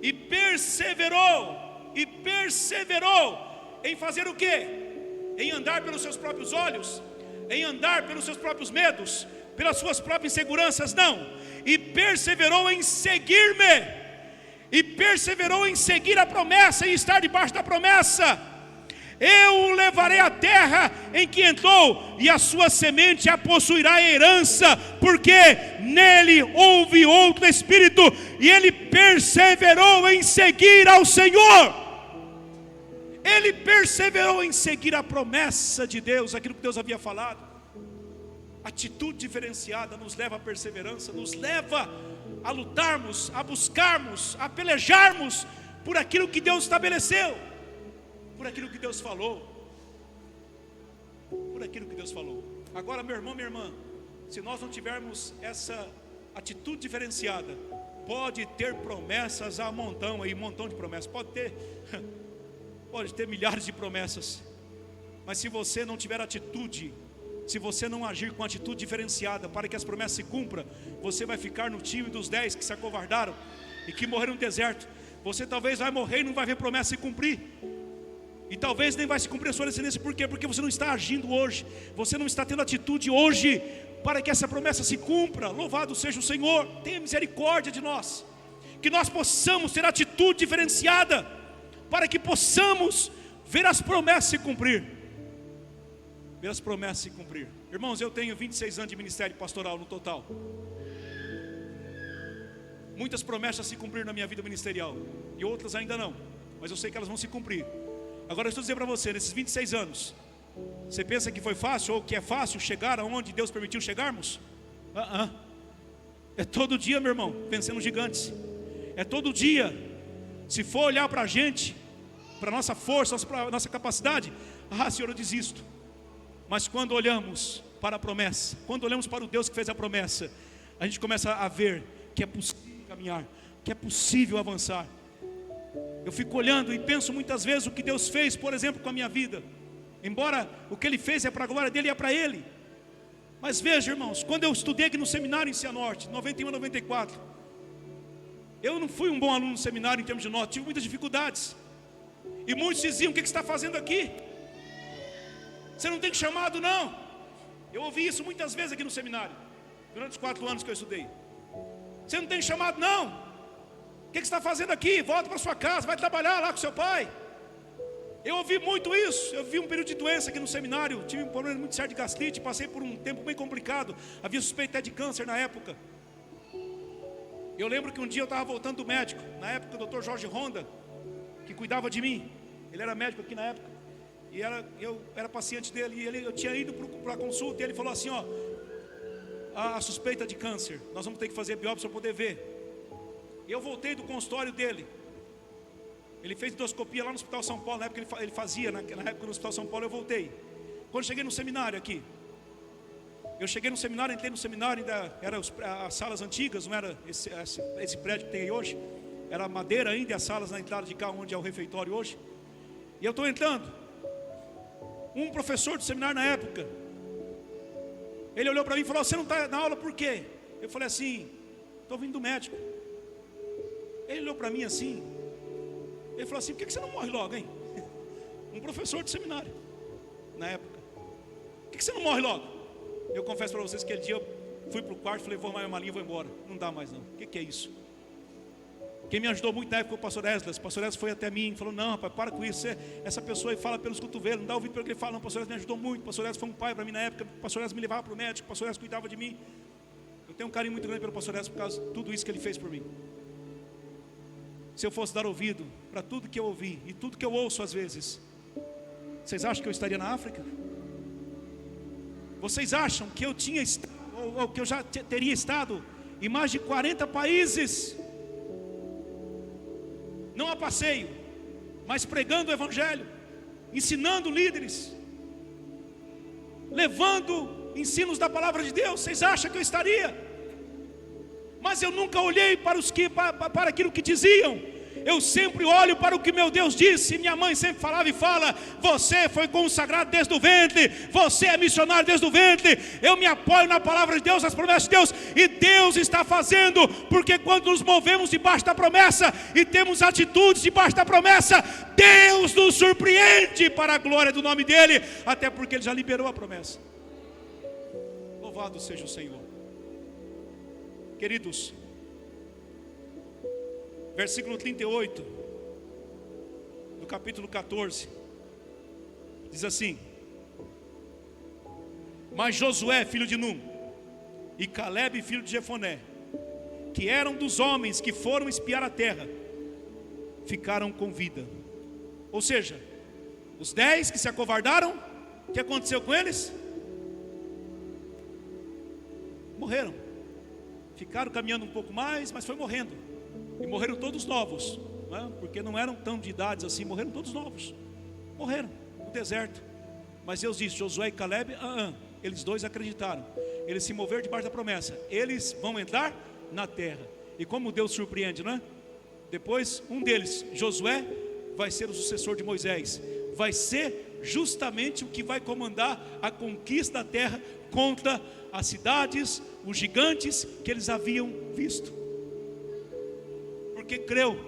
E perseverou, e perseverou em fazer o quê? Em andar pelos seus próprios olhos, em andar pelos seus próprios medos, pelas suas próprias inseguranças, não. E perseverou em seguir-me. E perseverou em seguir a promessa e estar debaixo da promessa. Eu o levarei à terra em que entrou, e a sua semente a possuirá a herança, porque nele houve outro espírito, e ele perseverou em seguir ao Senhor. Ele perseverou em seguir a promessa de Deus, aquilo que Deus havia falado. Atitude diferenciada nos leva à perseverança, nos leva a lutarmos, a buscarmos, a pelejarmos por aquilo que Deus estabeleceu, por aquilo que Deus falou, por aquilo que Deus falou. Agora, meu irmão, minha irmã, se nós não tivermos essa atitude diferenciada, pode ter promessas a montão aí, montão de promessas, pode ter milhares de promessas, mas se você não tiver atitude, se você não agir com atitude diferenciada para que as promessas se cumpram, você vai ficar no time dos 10 que se acovardaram e que morreram no deserto. Você talvez vai morrer e não vai ver promessa se cumprir, e talvez nem vai se cumprir a sua descendência. Por quê? Porque você não está agindo hoje, você não está tendo atitude hoje para que essa promessa se cumpra. Louvado seja o Senhor. Tenha misericórdia de nós, que nós possamos ter atitude diferenciada para que possamos ver as promessas se cumprir. Ver as promessas se cumprir. Irmãos, eu tenho 26 anos de ministério pastoral no total. Muitas promessas se cumpriram na minha vida ministerial, e outras ainda não, mas eu sei que elas vão se cumprir. Agora eu estou dizendo para você, nesses 26 anos, você pensa que foi fácil, ou que é fácil chegar aonde Deus permitiu chegarmos? É todo dia, meu irmão, vencendo gigantes. É todo dia. Se for olhar para a gente, para a nossa força, para a nossa capacidade, Senhor, eu desisto. Mas quando olhamos para a promessa, quando olhamos para o Deus que fez a promessa, a gente começa a ver que é possível caminhar, que é possível avançar. Eu fico olhando e penso muitas vezes o que Deus fez, por exemplo, com a minha vida. Embora o que Ele fez é para a glória dEle e é para Ele. Mas veja, irmãos, quando eu estudei aqui no seminário em Cianorte, 91 a 94, eu não fui um bom aluno no seminário em termos de nota, tive muitas dificuldades. E muitos diziam: o que você está fazendo aqui? Você não tem chamado, não. Eu ouvi isso muitas vezes aqui no seminário, durante os 4 anos que eu estudei. Você não tem chamado, não. O que você está fazendo aqui? Volta para sua casa, vai trabalhar lá com seu pai. Eu ouvi muito isso. Eu vi um período de doença aqui no seminário. Tive um problema muito sério de gastrite. Passei por um tempo bem complicado. Havia suspeita de câncer na época. Eu lembro que um dia eu estava voltando do médico. Na época o Dr. Jorge Honda, que cuidava de mim, ele era médico aqui na época, e eu era paciente dele. E eu tinha ido para a consulta, e ele falou assim: a suspeita de câncer, nós vamos ter que fazer biópsia para poder ver. Eu voltei do consultório dele, Ele fez endoscopia lá no Hospital São Paulo. Na época ele fazia, na época no Hospital São Paulo eu voltei. Quando cheguei no seminário aqui, eu cheguei no seminário, entrei no seminário, ainda eram as salas antigas, não era esse prédio que tem aí hoje. Era madeira ainda, e as salas na entrada de cá, onde é o refeitório hoje. E eu estou entrando. Um professor do seminário na época, ele olhou para mim e falou: você não está na aula por quê? Eu falei assim: estou vindo do médico. Ele olhou para mim assim, ele falou assim: por que você não morre logo, hein? Um professor de seminário, na época. Por que você não morre logo? Eu confesso para vocês que aquele dia eu fui para o quarto e falei: vou mais uma linha e vou embora. Não dá mais não. O que é isso? Quem me ajudou muito na época foi o pastor Esdras. O pastor Esdras foi até mim e falou: não, rapaz, para com isso. Essa pessoa aí fala pelos cotovelos, não dá ouvido pelo que ele fala. Não, o pastor Esdras me ajudou muito. O pastor Esdras foi um pai para mim na época. O pastor Esdras me levava para o médico. O pastor Esdras cuidava de mim. Eu tenho um carinho muito grande pelo pastor Esdras por causa de tudo isso que ele fez por mim. Se eu fosse dar ouvido para tudo que eu ouvi e tudo que eu ouço às vezes, vocês acham que eu estaria na África? Vocês acham que eu tinha estado, ou que eu já teria estado em mais de 40 países? Não a passeio, mas pregando o Evangelho, ensinando líderes, levando ensinos da palavra de Deus. Vocês acham que eu estaria? Mas eu nunca olhei para aquilo que diziam. Eu sempre olho para o que meu Deus disse. Minha mãe sempre falava e fala: você foi consagrado desde o ventre, você é missionário desde o ventre. Eu me apoio na palavra de Deus, nas promessas de Deus, e Deus está fazendo, porque quando nos movemos debaixo da promessa e temos atitudes debaixo da promessa, Deus nos surpreende para a glória do nome dEle, até porque Ele já liberou a promessa. Louvado seja o Senhor. Queridos, versículo 38 do capítulo 14 diz assim: mas Josué, filho de Num, e Calebe, filho de Jefoné, que eram dos homens que foram espiar a terra, ficaram com vida. Ou seja, os 10 que se acovardaram, o que aconteceu com eles? Morreram. Ficaram caminhando um pouco mais, mas foi morrendo. E morreram todos novos, né? Porque não eram tão de idades assim. Morreram todos novos. Morreram no deserto. Mas Deus disse: Josué e Calebe, eles dois acreditaram. Eles se moveram debaixo da promessa. Eles vão entrar na terra. E como Deus surpreende, não é? Depois um deles, Josué, vai ser o sucessor de Moisés. Vai ser justamente o que vai comandar a conquista da terra contra as cidades, os gigantes que eles haviam visto. Porque creu,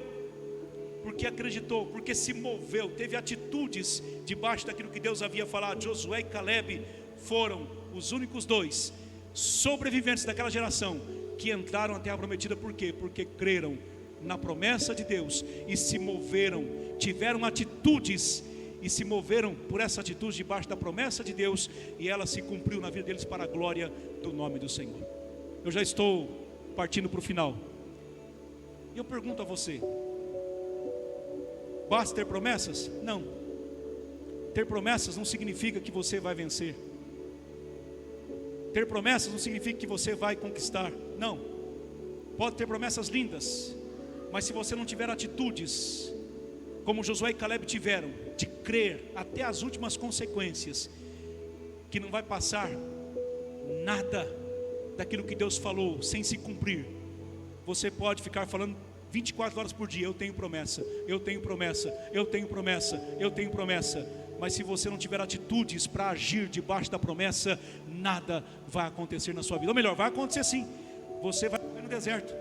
porque acreditou, porque se moveu, teve atitudes debaixo daquilo que Deus havia falado. Josué e Calebe foram os únicos 2 sobreviventes daquela geração que entraram na terra prometida. Por quê? Porque creram na promessa de Deus e se moveram, tiveram atitudes e se moveram por essa atitude debaixo da promessa de Deus, e ela se cumpriu na vida deles para a glória do nome do Senhor. Eu já estou partindo para o final, e eu pergunto a você: basta ter promessas? Não. Ter promessas não significa que você vai vencer. Ter promessas não significa que você vai conquistar. Não. Pode ter promessas lindas, mas se você não tiver atitudes como Josué e Calebe tiveram, de crer até as últimas consequências, que não vai passar nada daquilo que Deus falou sem se cumprir. Você pode ficar falando 24 horas por dia: eu tenho promessa, eu tenho promessa, eu tenho promessa, eu tenho promessa. Mas se você não tiver atitudes para agir debaixo da promessa, nada vai acontecer na sua vida. Ou melhor, vai acontecer sim. Você vai morrer no deserto.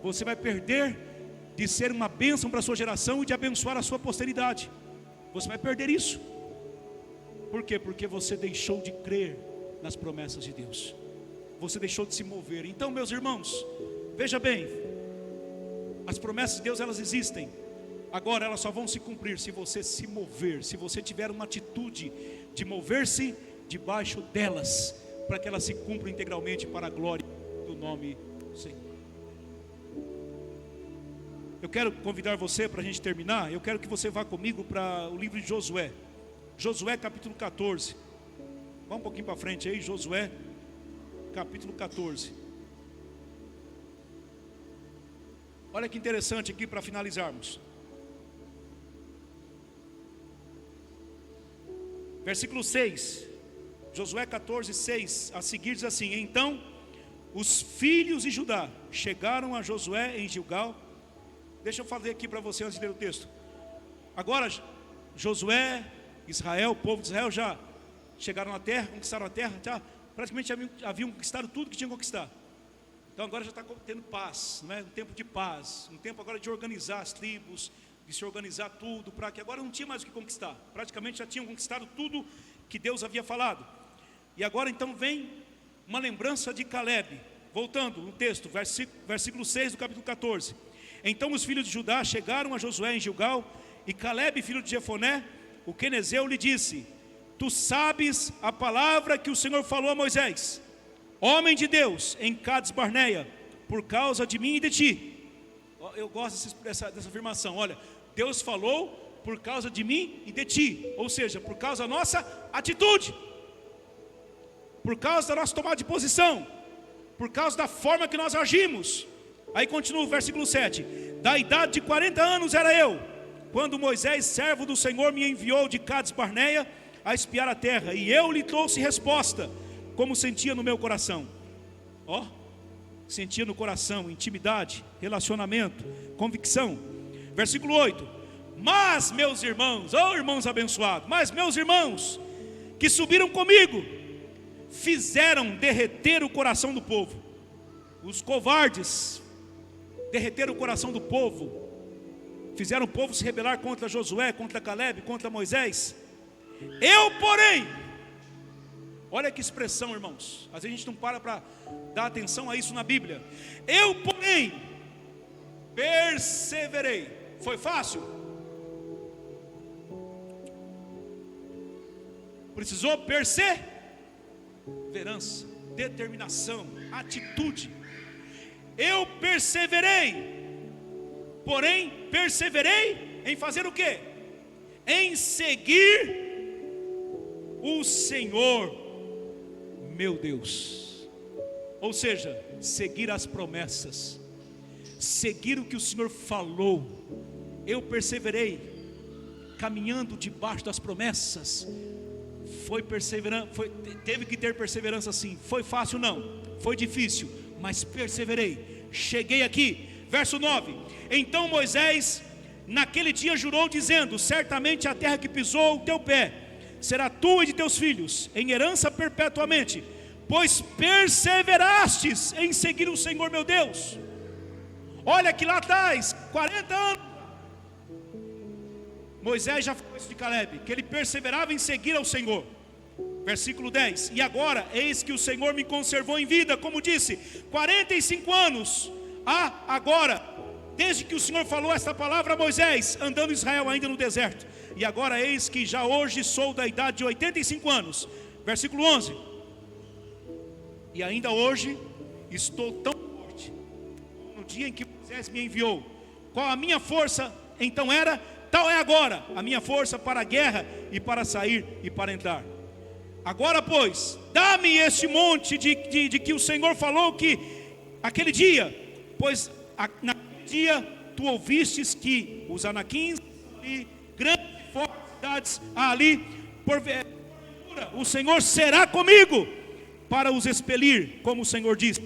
Você vai perder de ser uma bênção para a sua geração e de abençoar a sua posteridade. Você vai perder isso. Por quê? Porque você deixou de crer nas promessas de Deus. Você deixou de se mover. Então, meus irmãos, veja bem, as promessas de Deus, elas existem. Agora elas só vão se cumprir se você se mover, se você tiver uma atitude de mover-se debaixo delas, para que elas se cumpram integralmente para a glória do nome do Senhor. Eu quero convidar você, para a gente terminar, eu quero que você vá comigo para o livro de Josué. Josué capítulo 14. Vá um pouquinho para frente aí, Josué capítulo 14. Olha que interessante aqui para finalizarmos. Versículo 6, Josué 14, 6, a seguir diz assim: então os filhos de Judá chegaram a Josué em Gilgal. Deixa eu fazer aqui para você antes de ler o texto. Agora Josué, Israel, o povo de Israel já chegaram na terra, conquistaram a terra, já praticamente haviam conquistado tudo que tinham que conquistar. Então agora já está tendo paz, não é? Um tempo de paz, um tempo agora de organizar as tribos, de se organizar tudo, para que agora não tinha mais o que conquistar. Praticamente já tinham conquistado tudo que Deus havia falado. E agora então vem uma lembrança de Caleb. Voltando no texto, versículo 6 do capítulo 14. Então os filhos de Judá chegaram a Josué em Gilgal, e Caleb, filho de Jefoné, o quenezeu, lhe disse: tu sabes a palavra que o Senhor falou a Moisés, homem de Deus, em Cades Barneia, por causa de mim e de ti. Eu gosto dessa afirmação. Olha, Deus falou por causa de mim e de ti, ou seja, por causa da nossa atitude, por causa da nossa tomada de posição, por causa da forma que nós agimos. Aí continua o versículo 7: da idade de 40 anos era eu, quando Moisés, servo do Senhor, me enviou de Cades Barneia a espiar a terra, e eu lhe trouxe resposta, como sentia no meu coração. Sentia no coração, intimidade, relacionamento, convicção. Versículo 8: mas meus irmãos, irmãos abençoados, mas meus irmãos que subiram comigo fizeram derreter o coração do povo. Os covardes derreteram o coração do povo, fizeram o povo se rebelar contra Josué, contra Caleb, contra Moisés. Eu, porém, olha que expressão, irmãos, às vezes a gente não para dar atenção a isso na Bíblia. Eu, porém, perseverei. Foi fácil? Precisou perseverança, determinação, atitude. Eu perseverei, porém perseverei em fazer o quê? Em seguir o Senhor meu Deus. Ou seja, seguir as promessas, seguir o que o Senhor falou. Eu perseverei, caminhando debaixo das promessas. Foi perseverante, teve que ter perseverança sim. Foi fácil? Não, foi difícil, mas perseverei, cheguei aqui. Verso 9: então Moisés naquele dia jurou, dizendo: certamente a terra que pisou o teu pé será tua e de teus filhos em herança perpetuamente, pois perseverastes em seguir o Senhor meu Deus. Olha que lá atrás, 40 anos, Moisés já falou isso de Caleb, que ele perseverava em seguir ao Senhor. Versículo 10: e agora, eis que o Senhor me conservou em vida, como disse, 45 anos agora, desde que o Senhor falou esta palavra a Moisés, andando Israel ainda no deserto. E agora eis que já hoje sou da idade de 85 anos. Versículo 11: e ainda hoje estou tão forte como no dia em que Moisés me enviou. Qual a minha força então era, tal é agora a minha força para a guerra e para sair e para entrar. Agora pois, dá-me este monte de que o Senhor falou que aquele dia, pois naquele dia tu ouvistes que os anaquins e grandes e fortes cidades ali, porventura o Senhor será comigo para os expelir, como o Senhor disse.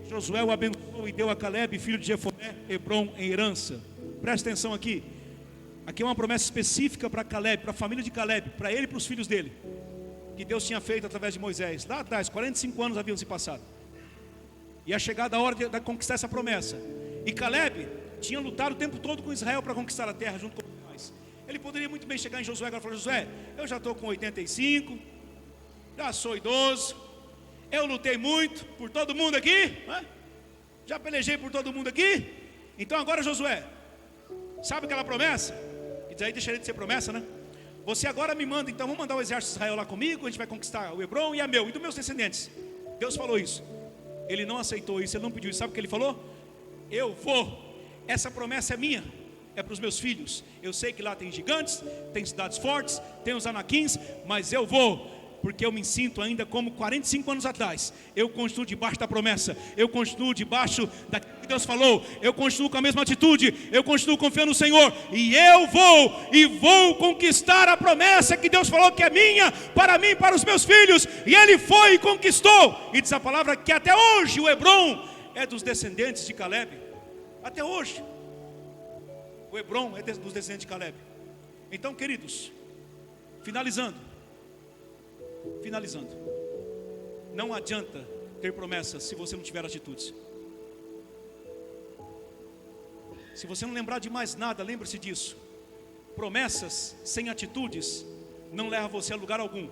Josué o abençoou e deu a Caleb, filho de Jefoné, Hebrom em herança. Presta atenção aqui. Aqui é uma promessa específica para Caleb, para a família de Caleb, para ele e para os filhos dele, que Deus tinha feito através de Moisés. Lá atrás, 45 anos haviam se passado. E a chegada a hora de conquistar essa promessa. E Caleb tinha lutado o tempo todo com Israel para conquistar a terra junto com os demais. Ele poderia muito bem chegar em Josué e falar: Josué, eu já estou com 85, já sou idoso, eu lutei muito por todo mundo aqui, né? Já pelejei por todo mundo aqui. Então agora, Josué, sabe aquela promessa? E daí deixaria de ser promessa, né? Você agora me manda, então vamos mandar o exército de Israel lá comigo, a gente vai conquistar o Hebrom e a meu, e dos meus descendentes. Deus falou isso. Ele não aceitou isso, ele não pediu isso. Sabe o que ele falou? Eu vou, essa promessa é minha, é para os meus filhos. Eu sei que lá tem gigantes, tem cidades fortes, tem os anaquins, mas eu vou. porque eu me sinto ainda como 45 anos atrás. Eu continuo debaixo da promessa, eu continuo debaixo daquilo que Deus falou, eu continuo com a mesma atitude, eu continuo confiando no Senhor, e eu vou conquistar a promessa que Deus falou que é minha, para mim, para os meus filhos. E Ele foi e conquistou. E diz a palavra que até hoje o Hebrom é dos descendentes de Caleb. Até hoje o Hebrom é dos descendentes de Caleb. Então, queridos, finalizando, não adianta ter promessas se você não tiver atitudes. Se você não lembrar de mais nada, lembre-se disso: promessas sem atitudes não levam você a lugar algum.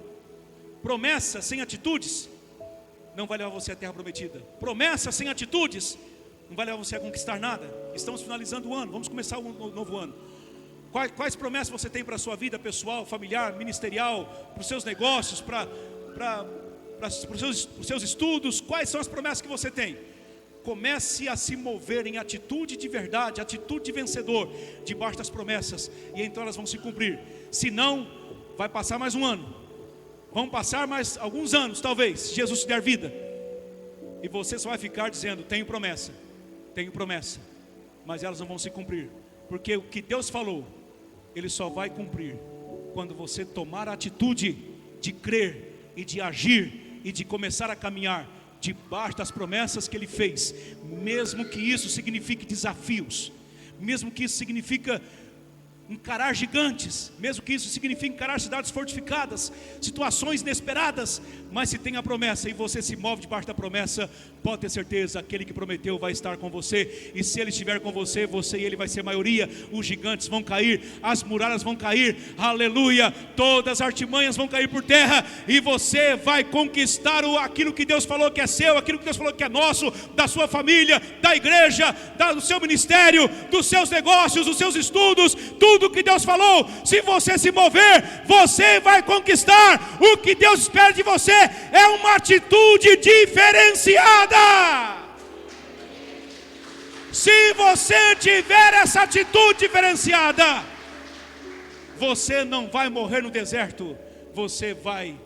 Promessas sem atitudes não vai levar você à terra prometida. Promessas sem atitudes não vai levar você a conquistar nada. Estamos finalizando o ano, vamos começar um novo ano. Quais promessas você tem para a sua vida pessoal, familiar, ministerial, para os seus negócios, para os seus estudos? Quais são as promessas que você tem? Comece a se mover em atitude de verdade, atitude de vencedor, debaixo das promessas, e então elas vão se cumprir. Se não, vai passar mais um ano, vão passar mais alguns anos, talvez, se Jesus te der vida, e você só vai ficar dizendo: tenho promessa, mas elas não vão se cumprir, porque o que Deus falou, Ele só vai cumprir quando você tomar a atitude de crer e de agir e de começar a caminhar debaixo das promessas que Ele fez, mesmo que isso signifique desafios, mesmo que isso signifique encarar gigantes, mesmo que isso signifique encarar cidades fortificadas, situações inesperadas, mas se tem a promessa e você se move debaixo da promessa, pode ter certeza, aquele que prometeu vai estar com você, e se Ele estiver com você, você e Ele vai ser maioria. Os gigantes vão cair, as muralhas vão cair, aleluia, todas as artimanhas vão cair por terra, e você vai conquistar aquilo que Deus falou que é seu, aquilo que Deus falou que é nosso, da sua família, da igreja, do seu ministério, dos seus negócios, dos seus estudos, tudo que Deus falou. Se você se mover, você vai conquistar. O que Deus espera de você é uma atitude diferenciada. Se você tiver essa atitude diferenciada, você não vai morrer no deserto, você vai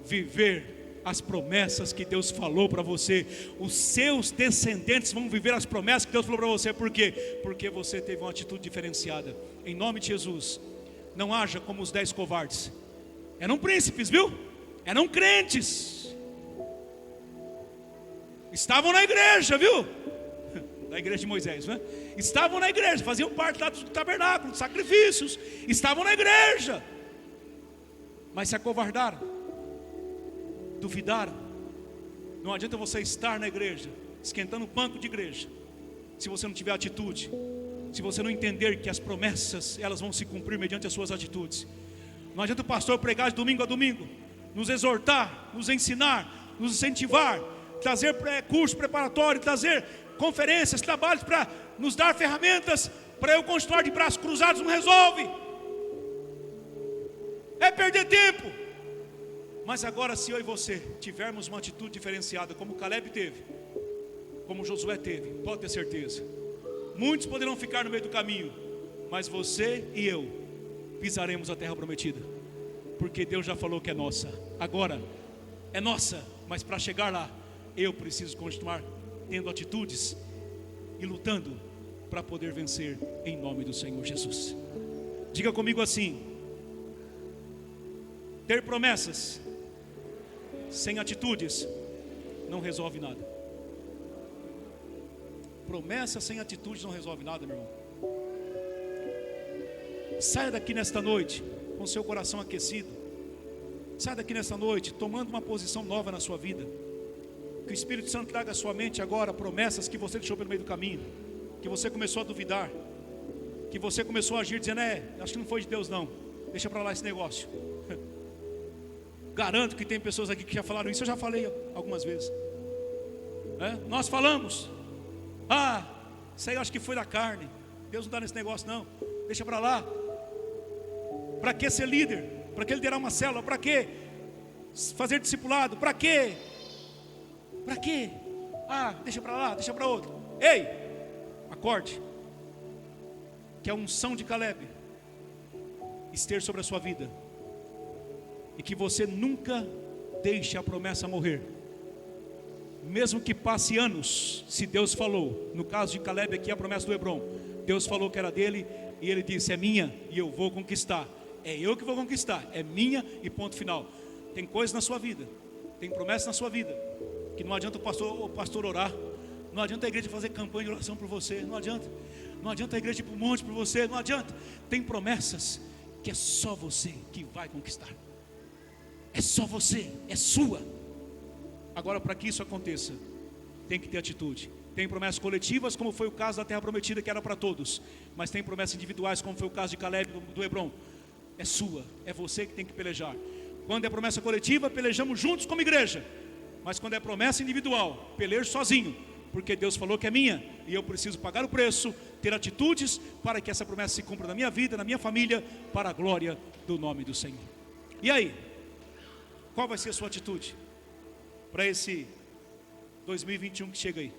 viver as promessas que Deus falou para você. Os seus descendentes vão viver as promessas que Deus falou para você. Por quê? Porque você teve uma atitude diferenciada. Em nome de Jesus, não haja como os 10 covardes. Eram príncipes, viu? Eram crentes, estavam na igreja, viu? Da igreja de Moisés, né? Estavam na igreja, faziam parte lá do tabernáculo, dos sacrifícios, estavam na igreja, mas se acovardaram, duvidaram. Não adianta você estar na igreja, esquentando o banco de igreja, se você não tiver atitude, se você não entender que as promessas, elas vão se cumprir mediante as suas atitudes. Não adianta o pastor pregar de domingo a domingo, nos exortar, nos ensinar, nos incentivar, trazer curso preparatório, trazer conferências, trabalhos para nos dar ferramentas para eu continuar de braços cruzados. Não resolve, é perder tempo. Mas agora, se eu e você tivermos uma atitude diferenciada, como Caleb teve, como Josué teve, pode ter certeza, muitos poderão ficar no meio do caminho, mas você e eu pisaremos a terra prometida, porque Deus já falou que é nossa. Agora é nossa, mas para chegar lá, eu preciso continuar tendo atitudes e lutando para poder vencer, em nome do Senhor Jesus. Diga comigo assim: ter promessas sem atitudes não resolve nada. Promessa sem atitudes não resolve nada, meu irmão. Saia daqui nesta noite com seu coração aquecido. Saia daqui nesta noite tomando uma posição nova na sua vida. Que o Espírito Santo traga à sua mente agora promessas que você deixou pelo meio do caminho, que você começou a duvidar, que você começou a agir dizendo: acho que não foi de Deus não, deixa para lá esse negócio. Garanto que tem pessoas aqui que já falaram isso. Eu já falei algumas vezes, nós falamos: isso aí eu acho que foi da carne, Deus não está nesse negócio não, deixa para lá. Para que ser líder? Para que liderar uma célula? Para que fazer discipulado? Para quê? Para quê? Deixa para lá, deixa para outro. Ei, acorde, que a unção de Caleb esteja sobre a sua vida, e que você nunca deixe a promessa morrer. Mesmo que passe anos, se Deus falou, no caso de Caleb aqui, a promessa do Hebron, Deus falou que era dele, e ele disse: é minha e eu vou conquistar. É eu que vou conquistar, é minha e ponto final. Tem coisas na sua vida, tem promessas na sua vida, que não adianta o pastor orar, não adianta a igreja fazer campanha de oração por você, não adianta a igreja ir para o monte por você, não adianta. Tem promessas que é só você que vai conquistar, é só você, é sua. Agora, para que isso aconteça, tem que ter atitude. Tem promessas coletivas, como foi o caso da terra prometida, que era para todos, mas tem promessas individuais, como foi o caso de Caleb do Hebron. É sua, é você que tem que pelejar. Quando é promessa coletiva, pelejamos juntos como igreja, mas quando é promessa individual, pelejo sozinho, porque Deus falou que é minha, e eu preciso pagar o preço, ter atitudes para que essa promessa se cumpra na minha vida, na minha família, para a glória do nome do Senhor. E aí, qual vai ser a sua atitude para esse 2021 que chega aí?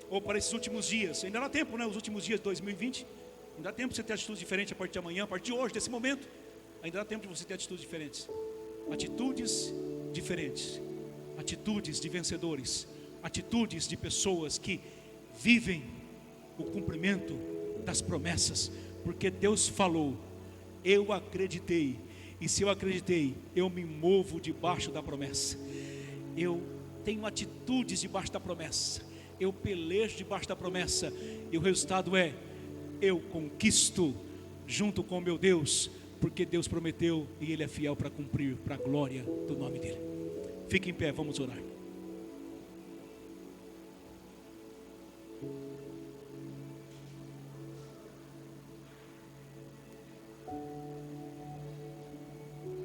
Ou para esses últimos dias? Ainda dá tempo, né? Os últimos dias de 2020, ainda dá tempo de você ter atitudes diferentes a partir de amanhã, a partir de hoje, desse momento. Ainda dá tempo de você ter atitudes diferentes. Atitudes diferentes, atitudes de vencedores, atitudes de pessoas que vivem o cumprimento das promessas, porque Deus falou, eu acreditei, e se eu acreditei, eu me movo debaixo da promessa, eu tenho atitudes debaixo da promessa, eu pelejo debaixo da promessa, e o resultado é, eu conquisto junto com meu Deus, porque Deus prometeu e Ele é fiel para cumprir, para a glória do nome dEle. Fique em pé, vamos orar.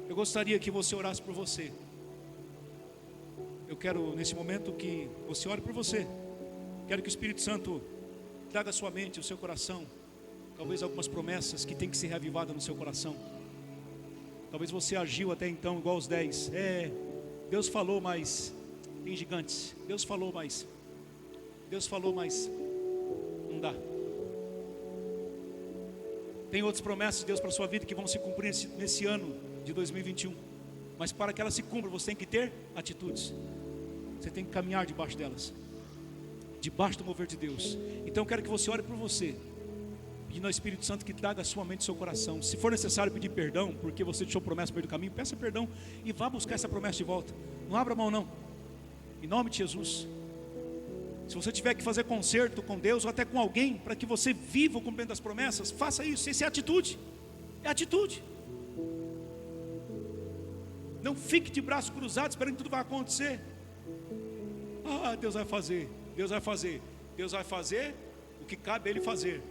Eu gostaria que você orasse por você. Eu quero nesse momento que você ore por você. Quero que o Espírito Santo traga à sua mente, o seu coração, talvez algumas promessas que tem que ser reavivadas no seu coração. Talvez você agiu até então igual os 10. Deus falou, mas tem gigantes. Deus falou, mas não dá. Tem outras promessas de Deus para a sua vida que vão se cumprir nesse ano de 2021. Mas para que elas se cumpram, você tem que ter atitudes. Você tem que caminhar debaixo delas, debaixo do mover de Deus. Então eu quero que você ore por você, pedindo ao Espírito Santo que traga a sua mente e seu coração. Se for necessário pedir perdão, porque você deixou promessa no meio do caminho, peça perdão e vá buscar essa promessa de volta. Não abra mão não, em nome de Jesus. Se você tiver que fazer conserto com Deus ou até com alguém, para que você viva o cumprimento das promessas, faça isso. Isso é atitude, é atitude. Não fique de braços cruzados esperando que tudo vai acontecer. Deus vai fazer, Deus vai fazer, Deus vai fazer o que cabe a Ele fazer.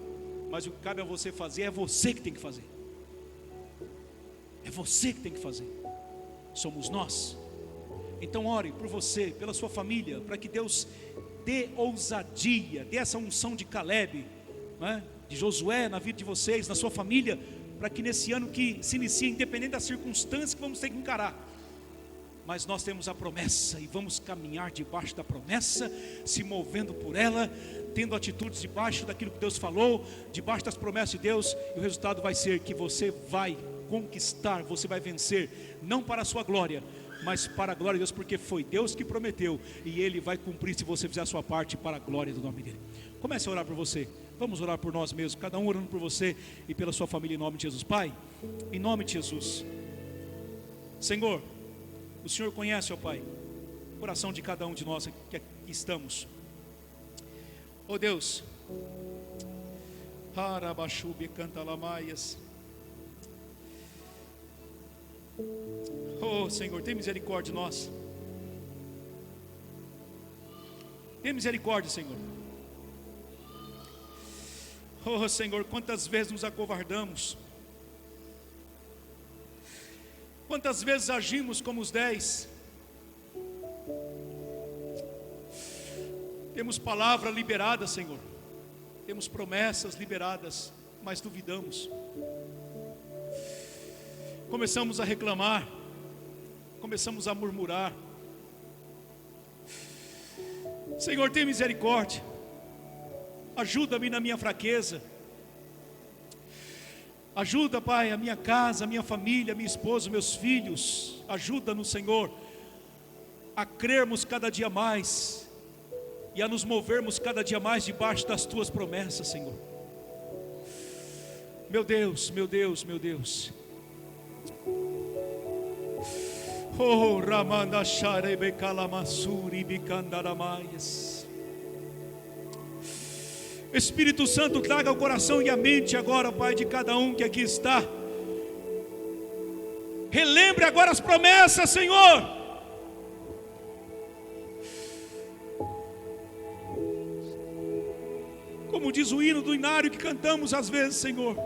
Mas o que cabe a você fazer é você que tem que fazer. É você que tem que fazer. Somos nós. Então ore por você, pela sua família, para que Deus dê ousadia, dê essa unção de Caleb, né, de Josué na vida de vocês, na sua família, para que nesse ano que se inicia, independente das circunstâncias que vamos ter que encarar, mas nós temos a promessa e vamos caminhar debaixo da promessa, se movendo por ela, tendo atitudes debaixo daquilo que Deus falou, debaixo das promessas de Deus, e o resultado vai ser que você vai conquistar, você vai vencer, não para a sua glória, mas para a glória de Deus, porque foi Deus que prometeu, e Ele vai cumprir se você fizer a sua parte para a glória do nome dEle. Comece a orar por você. Vamos orar por nós mesmos, cada um orando por você e pela sua família, em nome de Jesus. Pai, em nome de Jesus, Senhor, o Senhor conhece, ó Pai, o coração de cada um de nós que aqui estamos. Ó Deus, Arabaxubi canta lamaias. Oh Senhor, tem misericórdia de nós. Tem misericórdia, Senhor. Oh Senhor, quantas vezes nos acovardamos, quantas vezes agimos como os 10. Temos palavra liberada, Senhor, temos promessas liberadas, mas duvidamos. Começamos a reclamar, começamos a murmurar. Senhor, tem misericórdia. Ajuda-me na minha fraqueza. Ajuda, Pai, a minha casa, a minha família, a minha esposa, meus filhos. Ajuda-nos, Senhor, a crermos cada dia mais e a nos movermos cada dia mais debaixo das tuas promessas, Senhor. Meu Deus, meu Deus, meu Deus. Oh, Ramanda Sharebe Kalamassuri Bikandaramaias. Espírito Santo, traga o coração e a mente agora, Pai, de cada um que aqui está. Relembre agora as promessas, Senhor. Como diz o hino do inário que cantamos às vezes, Senhor,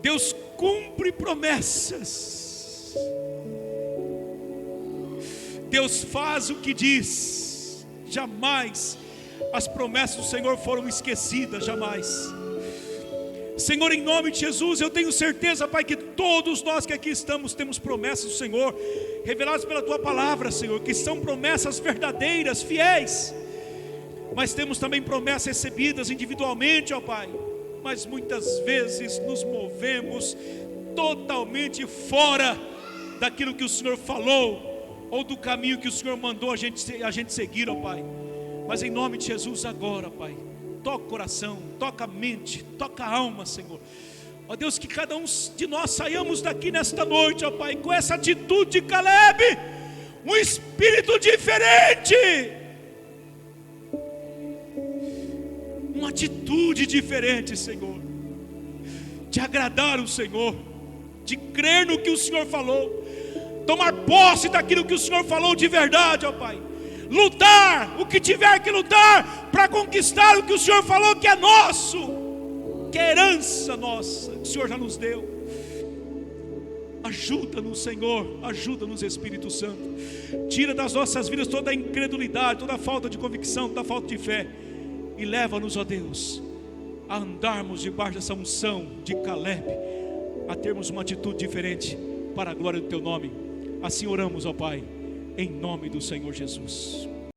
Deus cumpre promessas. Deus faz o que diz. Jamais as promessas do Senhor foram esquecidas, jamais. Senhor, em nome de Jesus, eu tenho certeza, Pai, que todos nós que aqui estamos temos promessas do Senhor, reveladas pela Tua palavra, Senhor, que são promessas verdadeiras, fiéis. Mas temos também promessas recebidas individualmente, ó Pai. Mas muitas vezes nos movemos totalmente fora daquilo que o Senhor falou, ou do caminho que o Senhor mandou a gente seguir, ó Pai. Mas em nome de Jesus agora, Pai, toca o coração, toca a mente, toca a alma, Senhor. Ó Deus, que cada um de nós saiamos daqui nesta noite, ó Pai, com essa atitude de Caleb, um espírito diferente, uma atitude diferente, Senhor, de agradar o Senhor, de crer no que o Senhor falou, tomar posse daquilo que o Senhor falou de verdade, ó Pai. Lutar o que tiver que lutar para conquistar o que o Senhor falou que é nosso, que é herança nossa, que o Senhor já nos deu. Ajuda-nos, Senhor, ajuda-nos, Espírito Santo. Tira das nossas vidas toda a incredulidade, toda a falta de convicção, toda a falta de fé, e leva-nos, ó Deus, a andarmos debaixo dessa unção de Caleb, a termos uma atitude diferente para a glória do Teu nome. Assim oramos, ó Pai, em nome do Senhor Jesus.